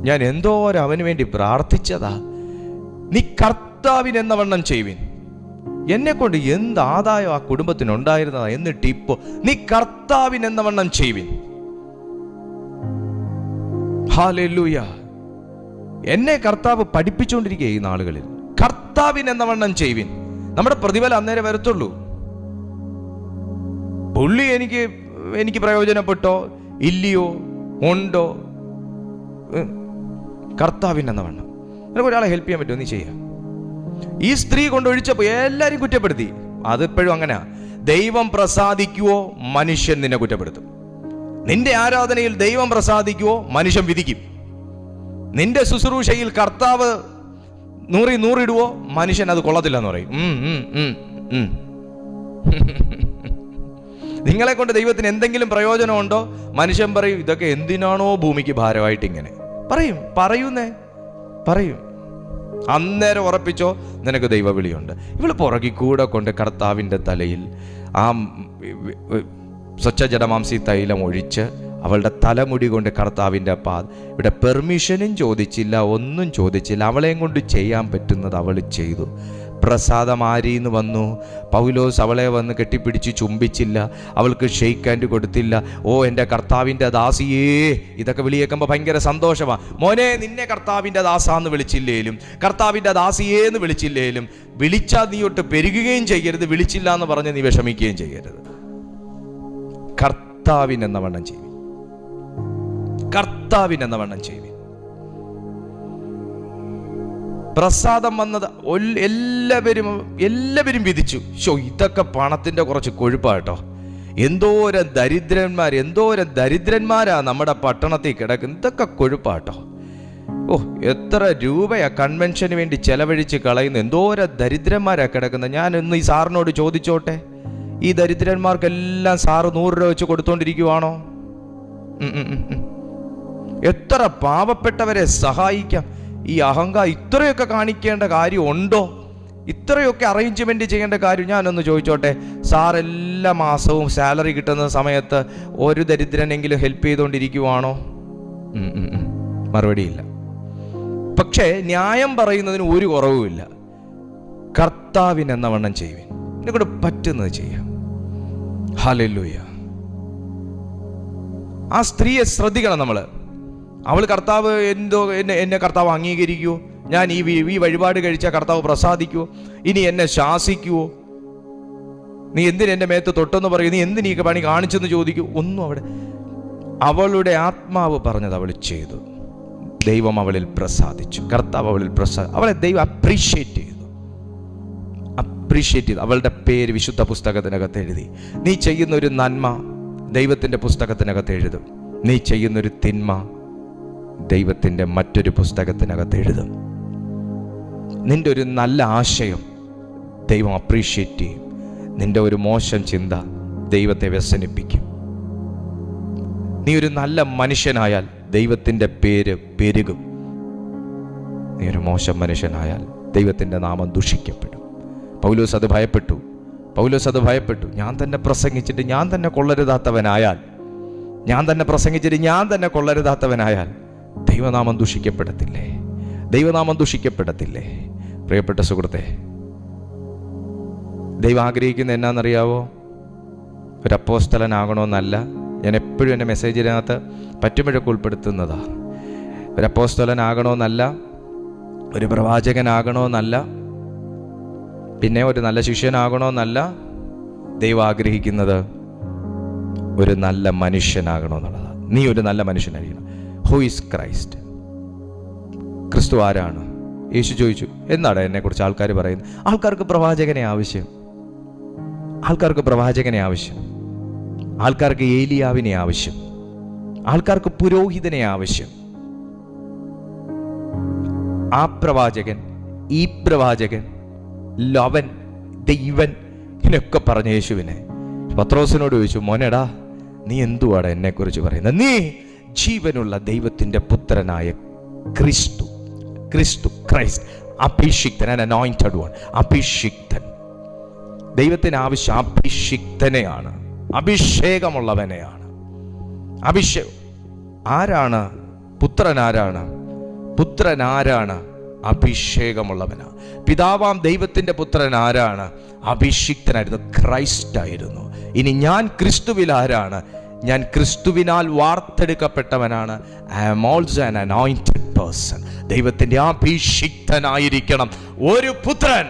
ഞാൻ എന്തോരം അവന് വേണ്ടി പ്രാർത്ഥിച്ചതാ. നീ കർത്താവിൻ എന്ന വണ്ണം ചെയ്വിൻ. എന്നെ കൊണ്ട് എന്ത് ആദായം ആ കുടുംബത്തിനുണ്ടായിരുന്നതാ, എന്നിട്ട് ഇപ്പോ നീ കർത്താവിൻ എന്ന വണ്ണം ചെയ്വിൻ. ഹല്ലേലൂയ. എന്നെ കർത്താവ് പഠിപ്പിച്ചുകൊണ്ടിരിക്കുക ഈ നാളുകളിൽ. കർത്താവിൻ എന്ന വണ്ണം ചെയ്വിൻ. നമ്മുടെ പ്രതിഫലം അന്നേരം വരത്തുള്ളൂ. പുള്ളി എനിക്ക് പ്രയോജനപ്പെട്ടോ ഇല്ലയോ, ഉണ്ടോ, കർത്താവിൻ എന്ന വണ്ണം. നിനക്ക് ഒരാളെ ഹെൽപ്പ് ചെയ്യാൻ പറ്റുമോ, നീ ചെയ്യാം. ഈ സ്ത്രീ കൊണ്ടൊഴിച്ചപ്പോൾ എല്ലാവരും കുറ്റപ്പെടുത്തി. അതിപ്പോഴും അങ്ങനെ. ദൈവം പ്രസാദിക്കുവോ, മനുഷ്യൻ നിന്നെ കുറ്റപ്പെടുത്തും. നിന്റെ ആരാധനയിൽ ദൈവം പ്രസാദിക്കുവോ, മനുഷ്യൻ വിധിക്കും. നിന്റെ ശുശ്രൂഷയിൽ കർത്താവ് 100 ഇടുവോ, മനുഷ്യൻ അത് കൊള്ളത്തില്ല എന്ന് പറയും. നിങ്ങളെ കൊണ്ട് ദൈവത്തിന് എന്തെങ്കിലും പ്രയോജനമുണ്ടോ, മനുഷ്യൻ പറയും ഇതൊക്കെ എന്തിനാണോ ഭൂമിക്ക് ഭാരമായിട്ട് ഇങ്ങനെ പറയും. അന്നേരം ഉറപ്പിച്ചോ, നിനക്ക് ദൈവവിളിയുണ്ട്. ഇവള് പുറകിൽ കൂടെ കൊണ്ട് കർത്താവിൻ്റെ തലയിൽ ആ സ്വച്ഛ ജഡമാംസി തൈലം ഒഴിച്ച് അവളുടെ തലമുടി കൊണ്ട് കർത്താവിൻ്റെ ഇവിടെ പെർമിഷനും ചോദിച്ചില്ല, ഒന്നും ചോദിച്ചില്ല. അവളെയും കൊണ്ട് ചെയ്യാൻ പറ്റുന്നത് അവൾ ചെയ്തു. പ്രസാദം ആരിന്ന് വന്നു. പൗലോസ് അവളെ വന്ന് കെട്ടിപ്പിടിച്ച് ചുംബിച്ചില്ല, അവൾക്ക് ഷെയ്ക്ക് ഹാൻഡ് കൊടുത്തില്ല. ഓ എൻ്റെ കർത്താവിൻ്റെ ദാസിയേ, ഇതൊക്കെ വിളിയേക്കുമ്പോൾ ഭയങ്കര സന്തോഷമാണ്. മോനെ, നിന്നെ കർത്താവിൻ്റെ ദാസാന്ന് വിളിച്ചില്ലേലും, കർത്താവിൻ്റെ ദാസിയേന്ന് വിളിച്ചില്ലേലും, വിളിച്ചാൽ നീ ഒട്ട് പെരുകുകയും ചെയ്യരുത്, വിളിച്ചില്ല എന്ന് പറഞ്ഞ് നീ വിഷമിക്കുകയും ചെയ്യരുത്. കർത്താവിൻ എന്ന വണ്ണം ചെയ്യും. കർത്താവിൻ എന്ന വണ്ണം ചെയ്യും. പ്രസാദം വന്നത് എല്ലാവരും വിധിച്ചു. ഇതൊക്കെ പണത്തിന്റെ കുറച്ച് കൊഴുപ്പാട്ടോ. എന്തോരം ദരിദ്രന്മാരാ നമ്മുടെ പട്ടണത്തിൽ കിടക്കുന്നത്. ഇതൊക്കെ കൊഴുപ്പാട്ടോ. എത്ര രൂപയാ കൺവെൻഷന് വേണ്ടി ചെലവഴിച്ച് കളയുന്നു. എന്തോരം ദരിദ്രന്മാരാ കിടക്കുന്നത്. ഞാനൊന്ന് ഈ സാറിനോട് ചോദിച്ചോട്ടെ, ഈ ദരിദ്രന്മാർക്കെല്ലാം സാറ് 100 രൂപ വെച്ച് കൊടുത്തോണ്ടിരിക്കുവാണോ? എത്ര പാവപ്പെട്ടവരെ സഹായിക്കാം. ഈ അഹങ്കാരം ഇത്രയൊക്കെ കാണിക്കേണ്ട കാര്യമുണ്ടോ? ഇത്രയൊക്കെ അറേഞ്ച്മെന്റ് ചെയ്യേണ്ട കാര്യം? ഞാനൊന്ന് ചോദിച്ചോട്ടെ, സാർ എല്ലാ മാസവും സാലറി കിട്ടുന്ന സമയത്ത് ഒരു ദരിദ്രനെങ്കിലും ഹെൽപ്പ് ചെയ്തുകൊണ്ടിരിക്കുവാണോ? മറുപടിയില്ല. പക്ഷേ ന്യായം പറയുന്നതിന് ഒരു കുറവുമില്ല. കർത്താവിൻ എന്ന വണ്ണം ചെയ്യുവിൻ. എന്നെ കൂടെ പറ്റുന്നത് ചെയ്യാം. ഹല്ലേലൂയ. ആ സ്ത്രീയെ ശ്രദ്ധിക്കണം നമ്മൾ. അവൾ കർത്താവ് എന്നെ കർത്താവ് അംഗീകരിക്കുമോ? ഞാൻ ഈ വഴിപാട് കഴിച്ചാൽ കർത്താവ് പ്രസാദിക്കുമോ? ഇനി എന്നെ ശാസിക്കുമോ? നീ എന്തിന് എൻ്റെ മേത്ത് തൊട്ടെന്ന് പറയും? നീ എന്തിനീ പണി കാണിച്ചെന്ന് ചോദിക്കൂ? ഒന്നും അവിടെ. അവളുടെ ആത്മാവ് പറഞ്ഞത് അവൾ ചെയ്തു. ദൈവം അവളിൽ പ്രസാദിച്ചു. കർത്താവ് അവളിൽ അവളെ ദൈവം അപ്രീഷിയേറ്റ് ചെയ്തു. അവളുടെ പേര് വിശുദ്ധ പുസ്തകത്തിനകത്ത് എഴുതി. നീ ചെയ്യുന്നൊരു നന്മ ദൈവത്തിൻ്റെ പുസ്തകത്തിനകത്ത് എഴുതും. നീ ചെയ്യുന്നൊരു തിന്മ ദൈവത്തിൻ്റെ മറ്റൊരു പുസ്തകത്തിനകത്ത് എഴുതും. നിന്റെ ഒരു നല്ല ആശയം ദൈവം അപ്രീഷിയേറ്റ് ചെയ്യും. നിന്റെ ഒരു മോശം ചിന്ത ദൈവത്തെ വ്യസനിപ്പിക്കും. നീ ഒരു നല്ല മനുഷ്യനായാൽ ദൈവത്തിൻ്റെ പേര് പെരുകും. നീ ഒരു മോശം മനുഷ്യനായാൽ ദൈവത്തിൻ്റെ നാമം ദുഷിക്കപ്പെടും. പൗലോസ് അത് ഭയപ്പെട്ടു. ഞാൻ തന്നെ പ്രസംഗിച്ചിട്ട് ഞാൻ തന്നെ കൊള്ളരുതാത്തവനായാൽ ദൈവനാമം ദുഷിക്കപ്പെടത്തില്ലേ? പ്രിയപ്പെട്ട സുഹൃത്തെ, ദൈവം ആഗ്രഹിക്കുന്നത് എന്നാണെന്നറിയാവോ? ഒരു അപ്പോസ്തലനാകണമെന്നല്ല. ഞാൻ എപ്പോഴും എൻ്റെ മെസ്സേജിനകത്ത് പറ്റുമ്പോഴൊക്കെ ഉൾപ്പെടുത്തുന്നതാ. ഒരു അപ്പോസ്തലനാകണമെന്നല്ല, ഒരു പ്രവാചകനാകണമെന്നല്ല, പിന്നെ ഒരു നല്ല ശിഷ്യനാകണമെന്നല്ല. ദൈവം ആഗ്രഹിക്കുന്നത് ഒരു നല്ല മനുഷ്യനാകണമെന്നുള്ളതാണ്. നീ ഒരു നല്ല മനുഷ്യനായിരിക്കണം. Who is Christ? ക്രിസ്തു ആരാണ്? യേശു ചോദിച്ചു, എന്താണ് എന്നെക്കുറിച്ച് ആൾക്കാർ പറയുന്നത്? ആൾക്കാർക്ക് പ്രവാചകനെ ആവശ്യം, ആൾക്കാർക്ക് ഏലിയാവിനെ ആവശ്യം, ആൾക്കാർക്ക് പുരോഹിതനെ ആവശ്യം. ആ പ്രവാചകൻ, ഈ പ്രവാചകൻ, ലവൻ, ദൈവൻ ഇതിനൊക്കെ പറഞ്ഞ യേശുവിനെ പത്രോസിനോട് ചോദിച്ചു, മോനെടാ നീ എന്തുവാടാ എന്നെക്കുറിച്ച് പറയുന്നത്? നീ ജീവനുള്ള ദൈവത്തിൻ്റെ പുത്രനായ ക്രിസ്തു, ക്രൈസ്റ്റ്, അഭിഷിക്തൻ, അനോയിന്റഡ് വൺ, അഭിഷിക്തൻ. ദൈവത്തിന് ആവശ്യം അഭിഷിക്തനെയാണ്, അഭിഷേകമുള്ളവനെയാണ്. ആരാണ് പുത്രൻ? ആരാണ്? അഭിഷേകമുള്ളവനാണ്. പിതാവാം ദൈവത്തിൻ്റെ പുത്രൻ ആരാണ്? അഭിഷിക്തനായിരുന്നു, ക്രൈസ്റ്റ് ആയിരുന്നു. ഇനി ഞാൻ ക്രിസ്തുവിൽ ആരാണ്? ഞാൻ ക്രിസ്തുവിനാൽ വാർത്തെടുക്കപ്പെട്ടവനാണ്. I am also an anointed person. ദൈവത്തിൻ്റെ അഭിഷിക്തനായിരിക്കണം ഒരു പുത്രൻ.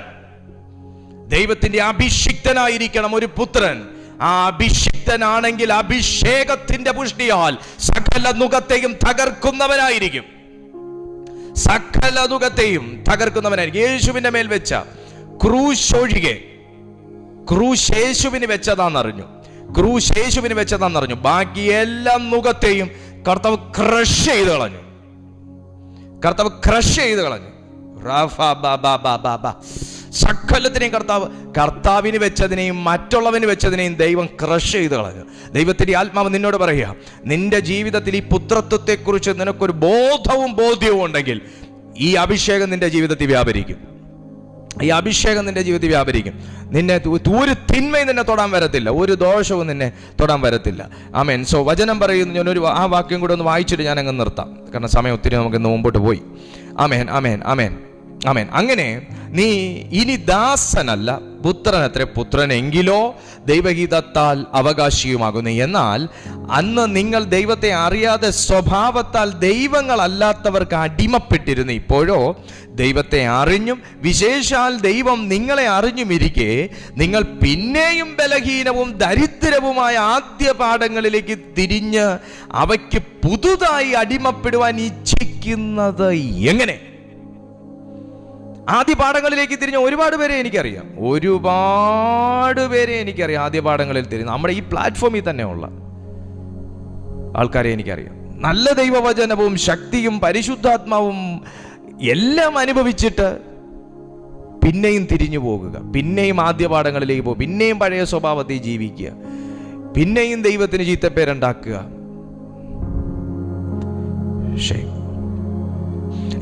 ദൈവത്തിൻ്റെ അഭിഷിക്തനായിരിക്കണം ഒരു പുത്രൻ. ആ അഭിഷിക്തനാണെങ്കിൽ അഭിഷേകത്തിന്റെ പുഷ്ടിയാൽ സകല നുകത്തെയും തകർക്കുന്നവനായിരിക്കും. യേശുവിന്റെ മേൽ വെച്ച ക്രൂശ് ഒഴികെ, ക്രൂശ് യേശുവിന് വെച്ചതാണെന്നറിഞ്ഞു. ബാക്കി എല്ലാ നുകത്തെയും കർത്താവ് ക്രഷ് ചെയ്ത് കളഞ്ഞു. സകലത്തിനെയും കർത്താവിന് വെച്ചതിനെയും മറ്റുള്ളവന് വെച്ചതിനെയും ദൈവം ക്രഷ് ചെയ്ത് കളഞ്ഞു. ദൈവത്തിന്റെ ആത്മാവ് നിന്നോട് പറയുക, നിന്റെ ജീവിതത്തിൽ ഈ പുത്രത്വത്തെക്കുറിച്ച് നിനക്കൊരു ബോധ്യവും ഉണ്ടെങ്കിൽ ഈ അഭിഷേകം നിന്റെ ജീവിതത്തിൽ വ്യാപരിക്കും. നിന്നെ ഒരു തിന്മയും നിന്നെ തൊടാൻ വരത്തില്ല, ഒരു ദോഷവും നിന്നെ തൊടാൻ വരത്തില്ല. ആമേൻ. സോ വചനം പറയുന്നു. ഞാനൊരു ആ വാക്യം കൂടെ ഒന്ന് വായിച്ചിട്ട് ഞാൻ അങ്ങ് നിർത്താം, കാരണം സമയം ഒത്തിരി നമുക്ക് ഇന്ന് മുമ്പോട്ട് പോയി. ആമേൻ. അങ്ങനെ നീ ഇനി ദാസനല്ല, പുത്രനത്രേ. പുത്രനെങ്കിലോ ദൈവഹിതത്താൽ അവകാശിയുമാകുന്നു. എന്നാൽ അന്ന് നിങ്ങൾ ദൈവത്തെ അറിയാതെ സ്വഭാവത്താൽ ദൈവങ്ങളല്ലാത്തവർക്ക് അടിമപ്പെട്ടിരുന്നു. ഇപ്പോഴോ ദൈവത്തെ അറിഞ്ഞും വിശേഷാൽ ദൈവം നിങ്ങളെ അറിഞ്ഞുമിരിക്കെ നിങ്ങൾ പിന്നെയും ബലഹീനവും ദരിദ്രവുമായ ആദ്യ പാഠങ്ങളിലേക്ക് തിരിഞ്ഞ് അവയ്ക്ക് പുതുതായി അടിമപ്പെടുവാൻ ഇച്ഛിക്കുന്നത് എങ്ങനെ? ആദ്യ പാഠങ്ങളിലേക്ക് തിരിഞ്ഞ ഒരുപാട് പേരെ എനിക്കറിയാം. ആദ്യ പാഠങ്ങളിൽ തിരിഞ്ഞ് നമ്മുടെ ഈ പ്ലാറ്റ്ഫോമിൽ തന്നെ ഉള്ള ആൾക്കാരെ എനിക്കറിയാം. നല്ല ദൈവവചനവും ശക്തിയും പരിശുദ്ധാത്മാവും എല്ലാം അനുഭവിച്ചിട്ട് പിന്നെയും തിരിഞ്ഞു പോകുക, പിന്നെയും ആദ്യ പാഠങ്ങളിലേക്ക് പോകുക, പിന്നെയും പഴയ സ്വഭാവത്തിൽ ജീവിക്കുക, പിന്നെയും ദൈവത്തിന് ചീത്തപ്പേരുണ്ടാക്കുക.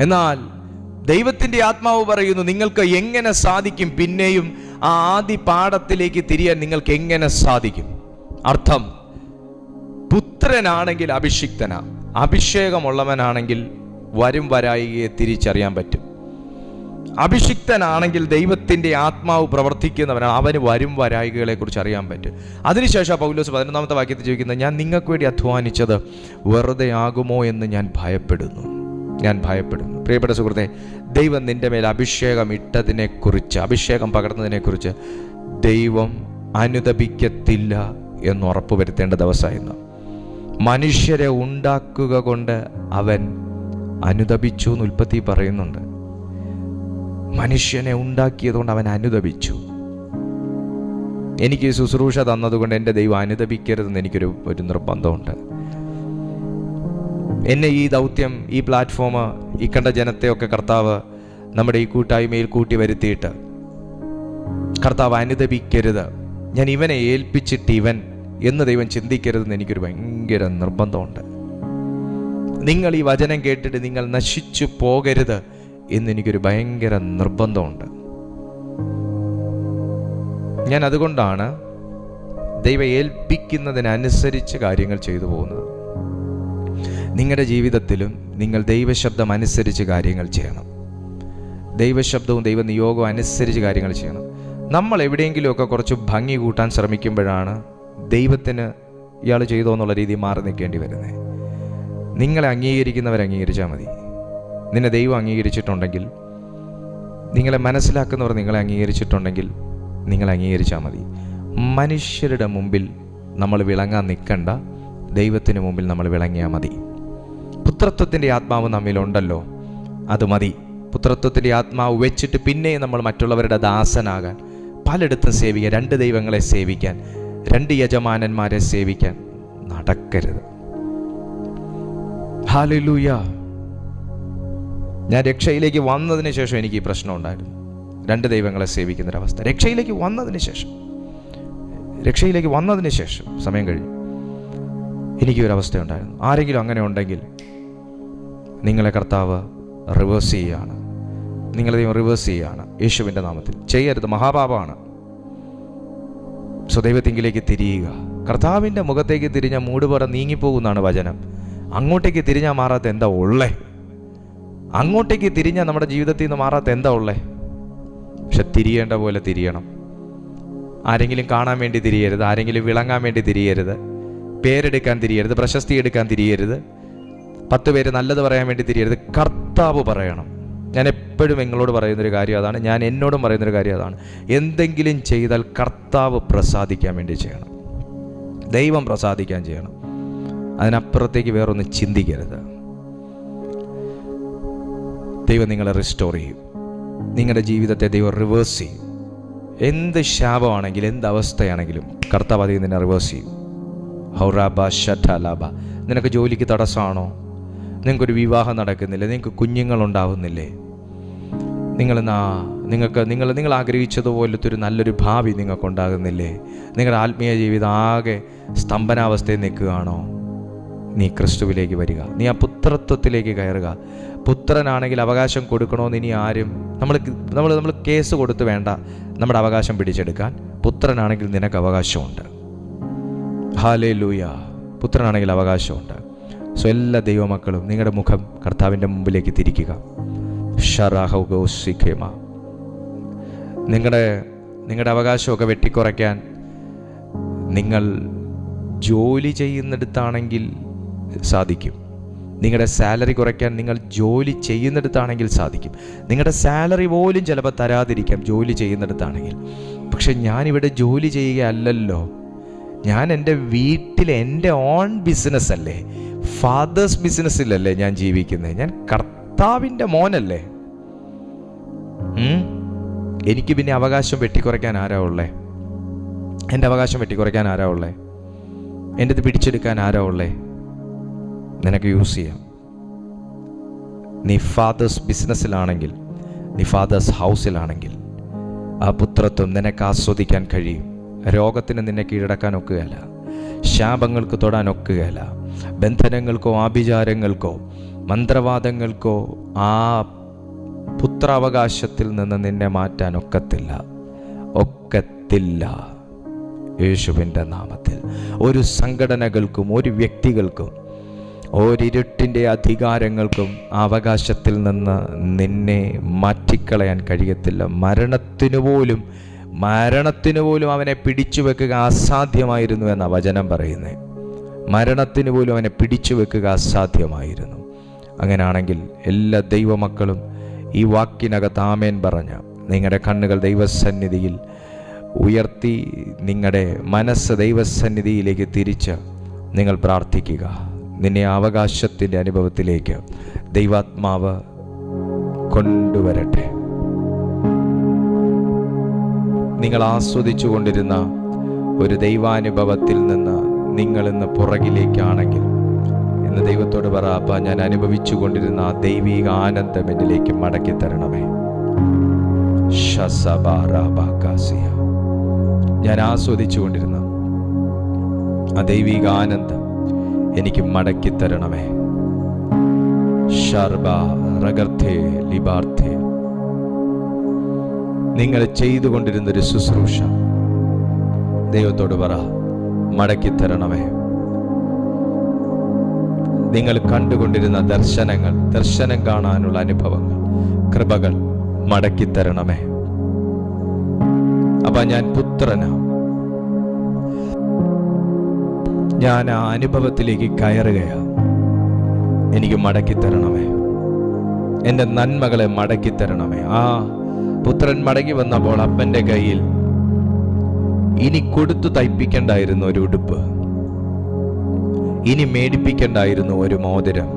എന്നാൽ ദൈവത്തിന്റെ ആത്മാവ് പറയുന്നു, നിങ്ങൾക്ക് എങ്ങനെ സാധിക്കും പിന്നെയും ആ ആദ്യ പാഠത്തിലേക്ക് തിരിയാൻ? നിങ്ങൾക്ക് എങ്ങനെ സാധിക്കും? അർത്ഥം, പുത്രനാണെങ്കിൽ അഭിഷിക്തനാ, അഭിഷേകമുള്ളവനാണെങ്കിൽ വരും വരായികയെ തിരിച്ചറിയാൻ പറ്റും. അഭിഷിക്തനാണെങ്കിൽ ദൈവത്തിന്റെ ആത്മാവ് പ്രവർത്തിക്കുന്നവനാണ്, അവന് വരും വരായികളെ കുറിച്ച് അറിയാൻ പറ്റും. അതിനുശേഷം പൗലോസ് 11-ാമത്തെ വാക്യത്തിൽ ചോദിക്കുന്നത്, ഞാൻ നിങ്ങൾക്ക് വേണ്ടി അധ്വാനിച്ചത് വെറുതെ ആകുമോ എന്ന് ഞാൻ ഭയപ്പെടുന്നു. പ്രിയപ്പെട്ട സുഹൃത്തെ, ദൈവം നിന്റെ മേൽ അഭിഷേകം ഇട്ടതിനെക്കുറിച്ച്, അഭിഷേകം പകർന്നതിനെക്കുറിച്ച് ദൈവം അനുതപിക്കത്തില്ല എന്ന് ഉറപ്പ് വരുത്തേണ്ട ദിവസമായിരുന്നു. മനുഷ്യരെ ഉണ്ടാക്കുക കൊണ്ട് അവൻ അനുതപിച്ചു എന്ന് ഉൽപ്പത്തി പറയുന്നുണ്ട്. മനുഷ്യനെ ഉണ്ടാക്കിയതുകൊണ്ട് അവൻ അനുതപിച്ചു. എനിക്ക് ശുശ്രൂഷ തന്നതുകൊണ്ട് എൻ്റെ ദൈവം അനുതപിക്കരുതെന്ന് എനിക്കൊരു നിർബന്ധമുണ്ട്. എന്നെ ഈ ദൗത്യം, ഈ പ്ലാറ്റ്ഫോം, ഈ കണ്ട ജനത്തെയൊക്കെ കർത്താവ് നമ്മുടെ ഈ കൂട്ടായ്മയിൽ കൂട്ടി വരുത്തിയിട്ട് കർത്താവ് അനുതപിക്കരുത്, ഞാൻ ഇവനെ ഏൽപ്പിച്ചിട്ട് ഇവൻ എന്ന് ദൈവം ചിന്തിക്കരുതെന്ന് എനിക്കൊരു ഭയങ്കര നിർബന്ധമുണ്ട്. നിങ്ങൾ ഈ വചനം കേട്ടിട്ട് നിങ്ങൾ നശിച്ചു പോകരുത് എന്നെനിക്കൊരു ഭയങ്കര നിർബന്ധമുണ്ട്. ഞാൻ അതുകൊണ്ടാണ് ദൈവം ഏൽപ്പിക്കുന്നതിനനുസരിച്ച് കാര്യങ്ങൾ ചെയ്തു പോകുന്നത്. നിങ്ങളുടെ ജീവിതത്തിലും നിങ്ങൾ ദൈവശബ്ദം അനുസരിച്ച് കാര്യങ്ങൾ ചെയ്യണം. ദൈവശബ്ദവും ദൈവനിയോഗവും അനുസരിച്ച് കാര്യങ്ങൾ ചെയ്യണം. നമ്മൾ എവിടെയെങ്കിലുമൊക്കെ കുറച്ച് ഭംഗി കൂട്ടാൻ ശ്രമിക്കുമ്പോഴാണ് ദൈവത്തിന് ഇയാൾ ചെയ്തോ എന്നുള്ള രീതി മാറി നിൽക്കേണ്ടി വരുന്നത്. നിങ്ങളെ അംഗീകരിക്കുന്നവരെ അംഗീകരിച്ചാൽ മതി. നിന്നെ ദൈവം അംഗീകരിച്ചിട്ടുണ്ടെങ്കിൽ, നിങ്ങളെ മനസ്സിലാക്കുന്നവർ നിങ്ങളെ അംഗീകരിച്ചിട്ടുണ്ടെങ്കിൽ നിങ്ങളെ അംഗീകരിച്ചാൽ മതി. മനുഷ്യരുടെ മുമ്പിൽ നമ്മൾ വിളങ്ങാൻ നിൽക്കണ്ട, ദൈവത്തിന് മുമ്പിൽ നമ്മൾ വിളങ്ങിയാൽ മതി. പുത്രത്വത്തിൻ്റെ ആത്മാവ് നമ്മിലുണ്ടല്ലോ, അത് മതി. പുത്രത്വത്തിൻ്റെ ആത്മാവ് വെച്ചിട്ട് പിന്നെ നമ്മൾ മറ്റുള്ളവരുടെ ദാസനാകാൻ, പലയിടത്തും സേവിക്കാൻ, 2 ദൈവങ്ങളെ സേവിക്കാൻ, 2 യജമാനന്മാരെ സേവിക്കാൻ നടക്കരുത്. ഹല്ലേലൂയ. ഞാൻ രക്ഷയിലേക്ക് വന്നതിന് ശേഷം എനിക്ക് ഈ പ്രശ്നം ഉണ്ടായിരുന്നു. 2 ദൈവങ്ങളെ സേവിക്കുന്നൊരവസ്ഥ. രക്ഷയിലേക്ക് വന്നതിന് ശേഷം സമയം കഴിഞ്ഞു എനിക്ക് ഒരവസ്ഥയുണ്ടായിരുന്നു. ആരെങ്കിലും അങ്ങനെ ഉണ്ടെങ്കിൽ നിങ്ങളെ കർത്താവ് റിവേഴ്സ് ചെയ്യുകയാണ്. നിങ്ങളെ ദൈവം റിവേഴ്സ് ചെയ്യുകയാണ്. യേശുവിൻ്റെ നാമത്തിൽ ചെയ്യരുത്, മഹാപാപമാണ്. സ്വദൈവത്തിങ്കിലേക്ക് തിരിയുക. കർത്താവിൻ്റെ മുഖത്തേക്ക് തിരിഞ്ഞ മൂടുപുറ നീങ്ങിപ്പോകുന്നതാണ് വചനം. അങ്ങോട്ടേക്ക് തിരിഞ്ഞാൽ മാറാത്ത എന്താ ഉള്ളേ? അങ്ങോട്ടേക്ക് തിരിഞ്ഞാൽ നമ്മുടെ ജീവിതത്തിൽ നിന്ന് മാറാത്ത എന്താ ഉള്ളേ? പക്ഷെ തിരിയേണ്ട പോലെ തിരിയണം. ആരെങ്കിലും കാണാൻ വേണ്ടി തിരിയരുത്, ആരെങ്കിലും വിളങ്ങാൻ വേണ്ടി തിരിയരുത്, പേരെടുക്കാൻ തിരിയരുത്, പ്രശസ്തി എടുക്കാൻ തിരിയരുത്, 10 പേര് നല്ലത് പറയാൻ വേണ്ടി തിരിയരുത്. കർത്താവ് പറയണം. ഞാൻ എപ്പോഴും നിങ്ങളോട് പറയുന്നൊരു കാര്യം അതാണ്, ഞാൻ എന്നോടും പറയുന്നൊരു കാര്യം അതാണ്. എന്തെങ്കിലും ചെയ്താൽ കർത്താവ് പ്രസാദിക്കാൻ വേണ്ടി ചെയ്യണം, ദൈവം പ്രസാദിക്കാൻ ചെയ്യണം. അതിനപ്പുറത്തേക്ക് വേറൊന്നും ചിന്തിക്കരുത്. ദൈവം നിങ്ങളെ റിസ്റ്റോർ ചെയ്യും. നിങ്ങളുടെ ജീവിതത്തെ ദൈവം റിവേഴ്സ് ചെയ്യും. എന്ത് ശാപമാണെങ്കിലും, എന്ത് അവസ്ഥയാണെങ്കിലും കർത്താവ് അതിൽ നിന്നെ റിവേഴ്സ് ചെയ്യും. ഹൗറാബ ഷഠലാബ. നിനക്ക് ജോലിക്ക് തടസ്സമാണോ? നിങ്ങൾക്കൊരു വിവാഹം നടക്കുന്നില്ലേ? നിങ്ങൾക്ക് കുഞ്ഞുങ്ങളുണ്ടാവുന്നില്ലേ? നിങ്ങൾ ആഗ്രഹിച്ചതുപോലത്തെ ഒരു നല്ലൊരു ഭാവി നിങ്ങൾക്കുണ്ടാകുന്നില്ലേ? നിങ്ങളുടെ ആത്മീയ ജീവിതം ആകെ സ്തംഭനാവസ്ഥയിൽ നിൽക്കുകയാണോ? നീ ക്രിസ്തുവിലേക്ക് വരിക. നീ ആ പുത്രത്വത്തിലേക്ക് കയറുക. പുത്രനാണെങ്കിൽ അവകാശം കൊടുക്കണമെന്ന് ഇനി ആരും നമ്മൾ കേസ് കൊടുത്ത് വേണ്ട നമ്മുടെ അവകാശം പിടിച്ചെടുക്കാൻ. പുത്രനാണെങ്കിൽ നിനക്ക് അവകാശമുണ്ട്. ഹല്ലേലൂയ. പുത്രനാണെങ്കിൽ അവകാശമുണ്ട്. സോ എല്ലാ ദൈവമക്കളും നിങ്ങളുടെ മുഖം കർത്താവിൻ്റെ മുമ്പിലേക്ക് തിരിക്കുക. ഷറാഹൗഗോസിഖേമ. നിങ്ങളുടെ അവകാശമൊക്കെ വെട്ടിക്കുറയ്ക്കാൻ നിങ്ങൾ ജോലി ചെയ്യുന്നിടത്താണെങ്കിൽ സാധിക്കും. നിങ്ങളുടെ സാലറി കുറയ്ക്കാൻ നിങ്ങൾ ജോലി ചെയ്യുന്നിടത്താണെങ്കിൽ സാധിക്കും. നിങ്ങളുടെ സാലറി പോലും ചിലപ്പോൾ തരാതിരിക്കാം ജോലി ചെയ്യുന്നിടത്താണെങ്കിൽ. പക്ഷെ ഞാനിവിടെ ജോലി ചെയ്യുകയല്ലല്ലോ, ഞാൻ എൻ്റെ വീട്ടിൽ എൻ്റെ ഓൺ ബിസിനസ് അല്ലേ, ഫാദേഴ്സ് ബിസിനസ്സിലല്ലേ ഞാൻ ജീവിക്കുന്നത്. ഞാൻ കർത്താവിൻ്റെ മോനല്ലേ. എനിക്ക് പിന്നെ അവകാശം വെട്ടിക്കുറയ്ക്കാൻ ആരാ ഉള്ളേ? എൻ്റെ അവകാശം വെട്ടിക്കുറയ്ക്കാൻ ആരാ ഉള്ളേ? എൻ്റെ ഇത് പിടിച്ചെടുക്കാൻ ആരാ ഉള്ളേ? നിനക്ക് യൂസ് ചെയ്യാം. നീ ഫാദേഴ്സ് ബിസിനസ്സിലാണെങ്കിൽ, നീ ഫാദേഴ്സ് ഹൗസിലാണെങ്കിൽ ആ പുത്രത്വം നിനക്ക് ആസ്വദിക്കാൻ കഴിയും. രോഗത്തിന് നിന്നെ കീഴടക്കാൻ ഒക്കുകയല്ല, ശാപങ്ങൾക്ക് തൊടാൻ ഒക്കുകയല്ല, ബന്ധനങ്ങൾക്കോ ആഭിചാരങ്ങൾക്കോ മന്ത്രവാദങ്ങൾക്കോ ആ പുത്രാവകാശത്തിൽ നിന്ന് നിന്നെ മാറ്റാൻ ഒക്കത്തില്ല. യേശുവിൻ്റെ നാമത്തിൽ ഒരു സംഘടനകൾക്കും ഒരു വ്യക്തികൾക്കും ഒരിരുട്ടിൻ്റെ അധികാരങ്ങൾക്കും അവകാശത്തിൽ നിന്ന് നിന്നെ മാറ്റിക്കളയാൻ കഴിയത്തില്ല. മരണത്തിനു പോലും അവനെ പിടിച്ചു വെക്കുക അസാധ്യമായിരുന്നു എന്ന വചനം പറയുന്നത്. മരണത്തിനു പോലും അവനെ പിടിച്ചു വെക്കുക അസാധ്യമായിരുന്നു. അങ്ങനെയാണെങ്കിൽ എല്ലാ ദൈവമക്കളും ഈ വാക്കിനകത്ത് ആമേൻ പറഞ്ഞ നിങ്ങളുടെ കണ്ണുകൾ ദൈവസന്നിധിയിൽ ഉയർത്തി, നിങ്ങളുടെ മനസ്സ് ദൈവസന്നിധിയിലേക്ക് തിരിച്ച് നിങ്ങൾ പ്രാർത്ഥിക്കുക. നിന്നെ അവകാശത്തിൻ്റെ അനുഭവത്തിലേക്ക് ദൈവാത്മാവ് കൊണ്ടുവരട്ടെ. നിങ്ങൾ ആസ്വദിച്ചു കൊണ്ടിരുന്ന ഒരു ദൈവാനുഭവത്തിൽ നിന്ന് നിങ്ങളിന്ന് പുറകിലേക്കാണെങ്കിൽ ഇന്ന് ദൈവത്തോട് പറ, അപ്പ ഞാൻ അനുഭവിച്ചു കൊണ്ടിരുന്ന ആ ദൈവിക ആനന്ദം എന്നിലേക്ക് മടക്കി തരണമേ. ഞാൻ ആസ്വദിച്ചു കൊണ്ടിരുന്ന ആ ദൈവിക ആനന്ദം എനിക്ക് മടക്കി തരണമേ. നിങ്ങൾ ചെയ്തുകൊണ്ടിരുന്നൊരു ശുശ്രൂഷ ദൈവത്തോട് പറ, മടക്കി തരണമേ. നിങ്ങൾ കണ്ടുകൊണ്ടിരുന്ന ദർശനം കാണാനുള്ള അനുഭവങ്ങൾ, കൃപകൾ മടക്കി തരണമേ. ആ അപ്പ ഞാൻ പുത്രനാ, ഞാൻ ആ അനുഭവത്തിലേക്ക് കയറുകയാ. എനിക്ക് മടക്കി തരണമേ, എൻ്റെ നന്മകളെ മടക്കി തരണമേ. ആ പുത്രൻ മടങ്ങി വന്നപ്പോൾ അപ്പൻ്റെ കയ്യിൽ ഇനി കൊടുത്തു തയ്പ്പിക്കണ്ടായിരുന്നു ഒരു ഉടുപ്പ്, ഇനി മേടിപ്പിക്കണ്ടായിരുന്നു ഒരു മോതിരം.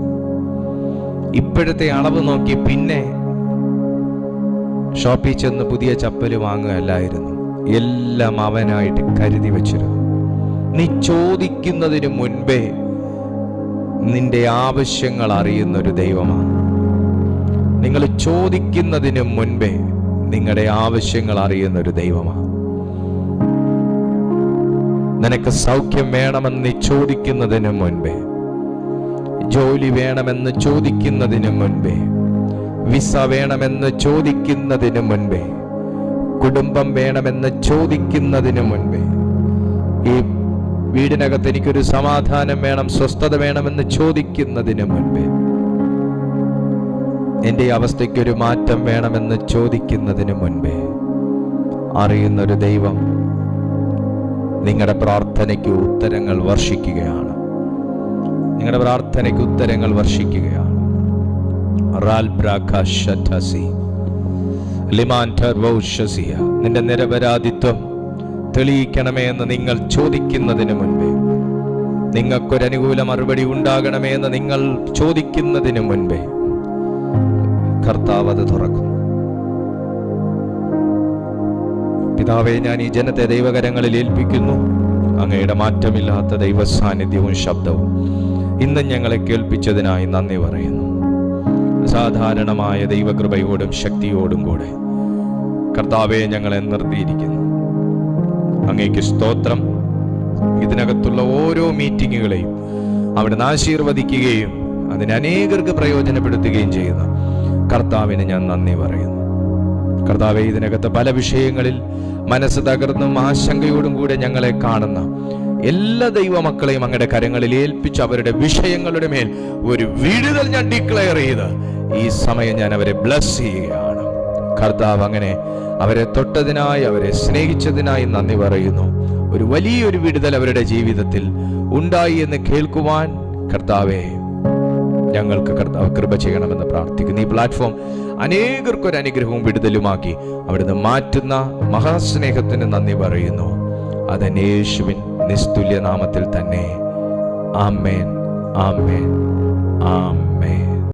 ഇപ്പോഴത്തെ അളവ് നോക്കി പിന്നെ ഷോപ്പിൽ ചെന്ന് പുതിയ ചപ്പല് വാങ്ങുകയല്ലായിരുന്നു. എല്ലാം അവനായിട്ട് കരുതി വച്ചിരുന്നു. നീ ചോദിക്കുന്നതിന് മുൻപേ നിന്റെ ആവശ്യങ്ങൾ അറിയുന്ന ഒരു ദൈവമാണ്. നിങ്ങൾ ചോദിക്കുന്നതിന് മുൻപേ നിങ്ങളുടെ ആവശ്യങ്ങൾ അറിയുന്ന ഒരു ദൈവമാണ്. നിനക്ക് സൗഖ്യം വേണമെന്ന് നീ ചോദിക്കുന്നതിന് മുൻപേ, ജോലി വേണമെന്ന് ചോദിക്കുന്നതിന് മുൻപേ, വിസ വേണമെന്ന് ചോദിക്കുന്നതിന് മുൻപേ, കുടുംബം വേണമെന്ന് ചോദിക്കുന്നതിന് മുൻപേ, ഈ വീടിനകത്ത് എനിക്കൊരു സമാധാനം വേണം, സ്വസ്ഥത വേണമെന്ന് ചോദിക്കുന്നതിന് മുൻപേ, എൻ്റെ അവസ്ഥയ്ക്കൊരു മാറ്റം വേണമെന്ന് ചോദിക്കുന്നതിന് മുൻപേ അറിയുന്നൊരു ദൈവം നിങ്ങളുടെ പ്രാർത്ഥനയ്ക്ക് ഉത്തരങ്ങൾ വർഷിക്കുകയാണ്. നിങ്ങളുടെ പ്രാർത്ഥനയ്ക്ക് ഉത്തരങ്ങൾ വർഷിക്കുകയാണ്. നിന്റെ നിരപരാധിത്വം തെളിയിക്കണമേ എന്ന് നിങ്ങൾ ചോദിക്കുന്നതിന് മുൻപേ, നിങ്ങൾക്കൊരനുകൂല മറുപടി ഉണ്ടാകണമേ എന്ന് നിങ്ങൾ ചോദിക്കുന്നതിന് മുൻപേ കർത്താവ് അത് തുറക്കും. പിതാവേ, ഞാൻ ഈ ജനത്തെ ദൈവകരങ്ങളിൽ ഏൽപ്പിക്കുന്നു. അങ്ങയുടെ മാറ്റമില്ലാത്ത ദൈവ സാന്നിധ്യവും ശബ്ദവും ഇന്ന് ഞങ്ങളെ കേൾപ്പിച്ചതിനായി നന്ദി പറയുന്നു. സാധാരണമായ ദൈവകൃപയോടും ശക്തിയോടും കൂടെ കർത്താവെ ഞങ്ങളെ നിർത്തിയിരിക്കുന്നു. അങ്ങേക്ക് സ്തോത്രം. ഇതിനകത്തുള്ള ഓരോ മീറ്റിങ്ങുകളെയും അവിടുന്ന് ആശീർവദിക്കുകയും അതിന് അനേകർക്ക് പ്രയോജനപ്പെടുത്തുകയും ചെയ്യുന്ന കർത്താവിന് ഞാൻ നന്ദി പറയുന്നു. കർത്താവെ, ഇതിനകത്ത് പല വിഷയങ്ങളിൽ മനസ്സ് തകർന്നും ആശങ്കയോടും കൂടെ ഞങ്ങളെ കാണുന്ന എല്ലാ ദൈവമക്കളെയും അങ്ങയുടെ കരങ്ങളിൽ ഏൽപ്പിച്ച് അവരുടെ വിഷയങ്ങളുടെ മേൽ ഒരു വിടുതൽ ഞാൻ ഡിക്ലെയർ ചെയ്ത് ഈ സമയം ഞാൻ അവരെ ബ്ലസ് ചെയ്യുകയാണ്. കർത്താവ്, അങ്ങനെ അവരെ തൊട്ടതിനായി, അവരെ സ്നേഹിച്ചതിനായി നന്ദി പറയുന്നു. ഒരു വലിയൊരു വിടുതൽ അവരുടെ ജീവിതത്തിൽ ഉണ്ടായി എന്ന് കേൾക്കുവാൻ കർത്താവെ ഞങ്ങൾക്ക് കർത്താവ് കൃപ ചെയ്യണമെന്ന് പ്രാർത്ഥിക്കുന്നു. ഈ പ്ലാറ്റ്ഫോം അനേകർക്കൊരു അനുഗ്രഹവും വിടുതലുമാക്കി അവിടുന്ന് മാറ്റുന്ന മഹാസ്നേഹത്തിന് നന്ദി പറയുന്നു. അതെന്നെ യേശുവിൻ നിസ്തുല്യ നാമത്തിൽ തന്നെ. ആമേൻ, ആമേൻ, ആമേൻ.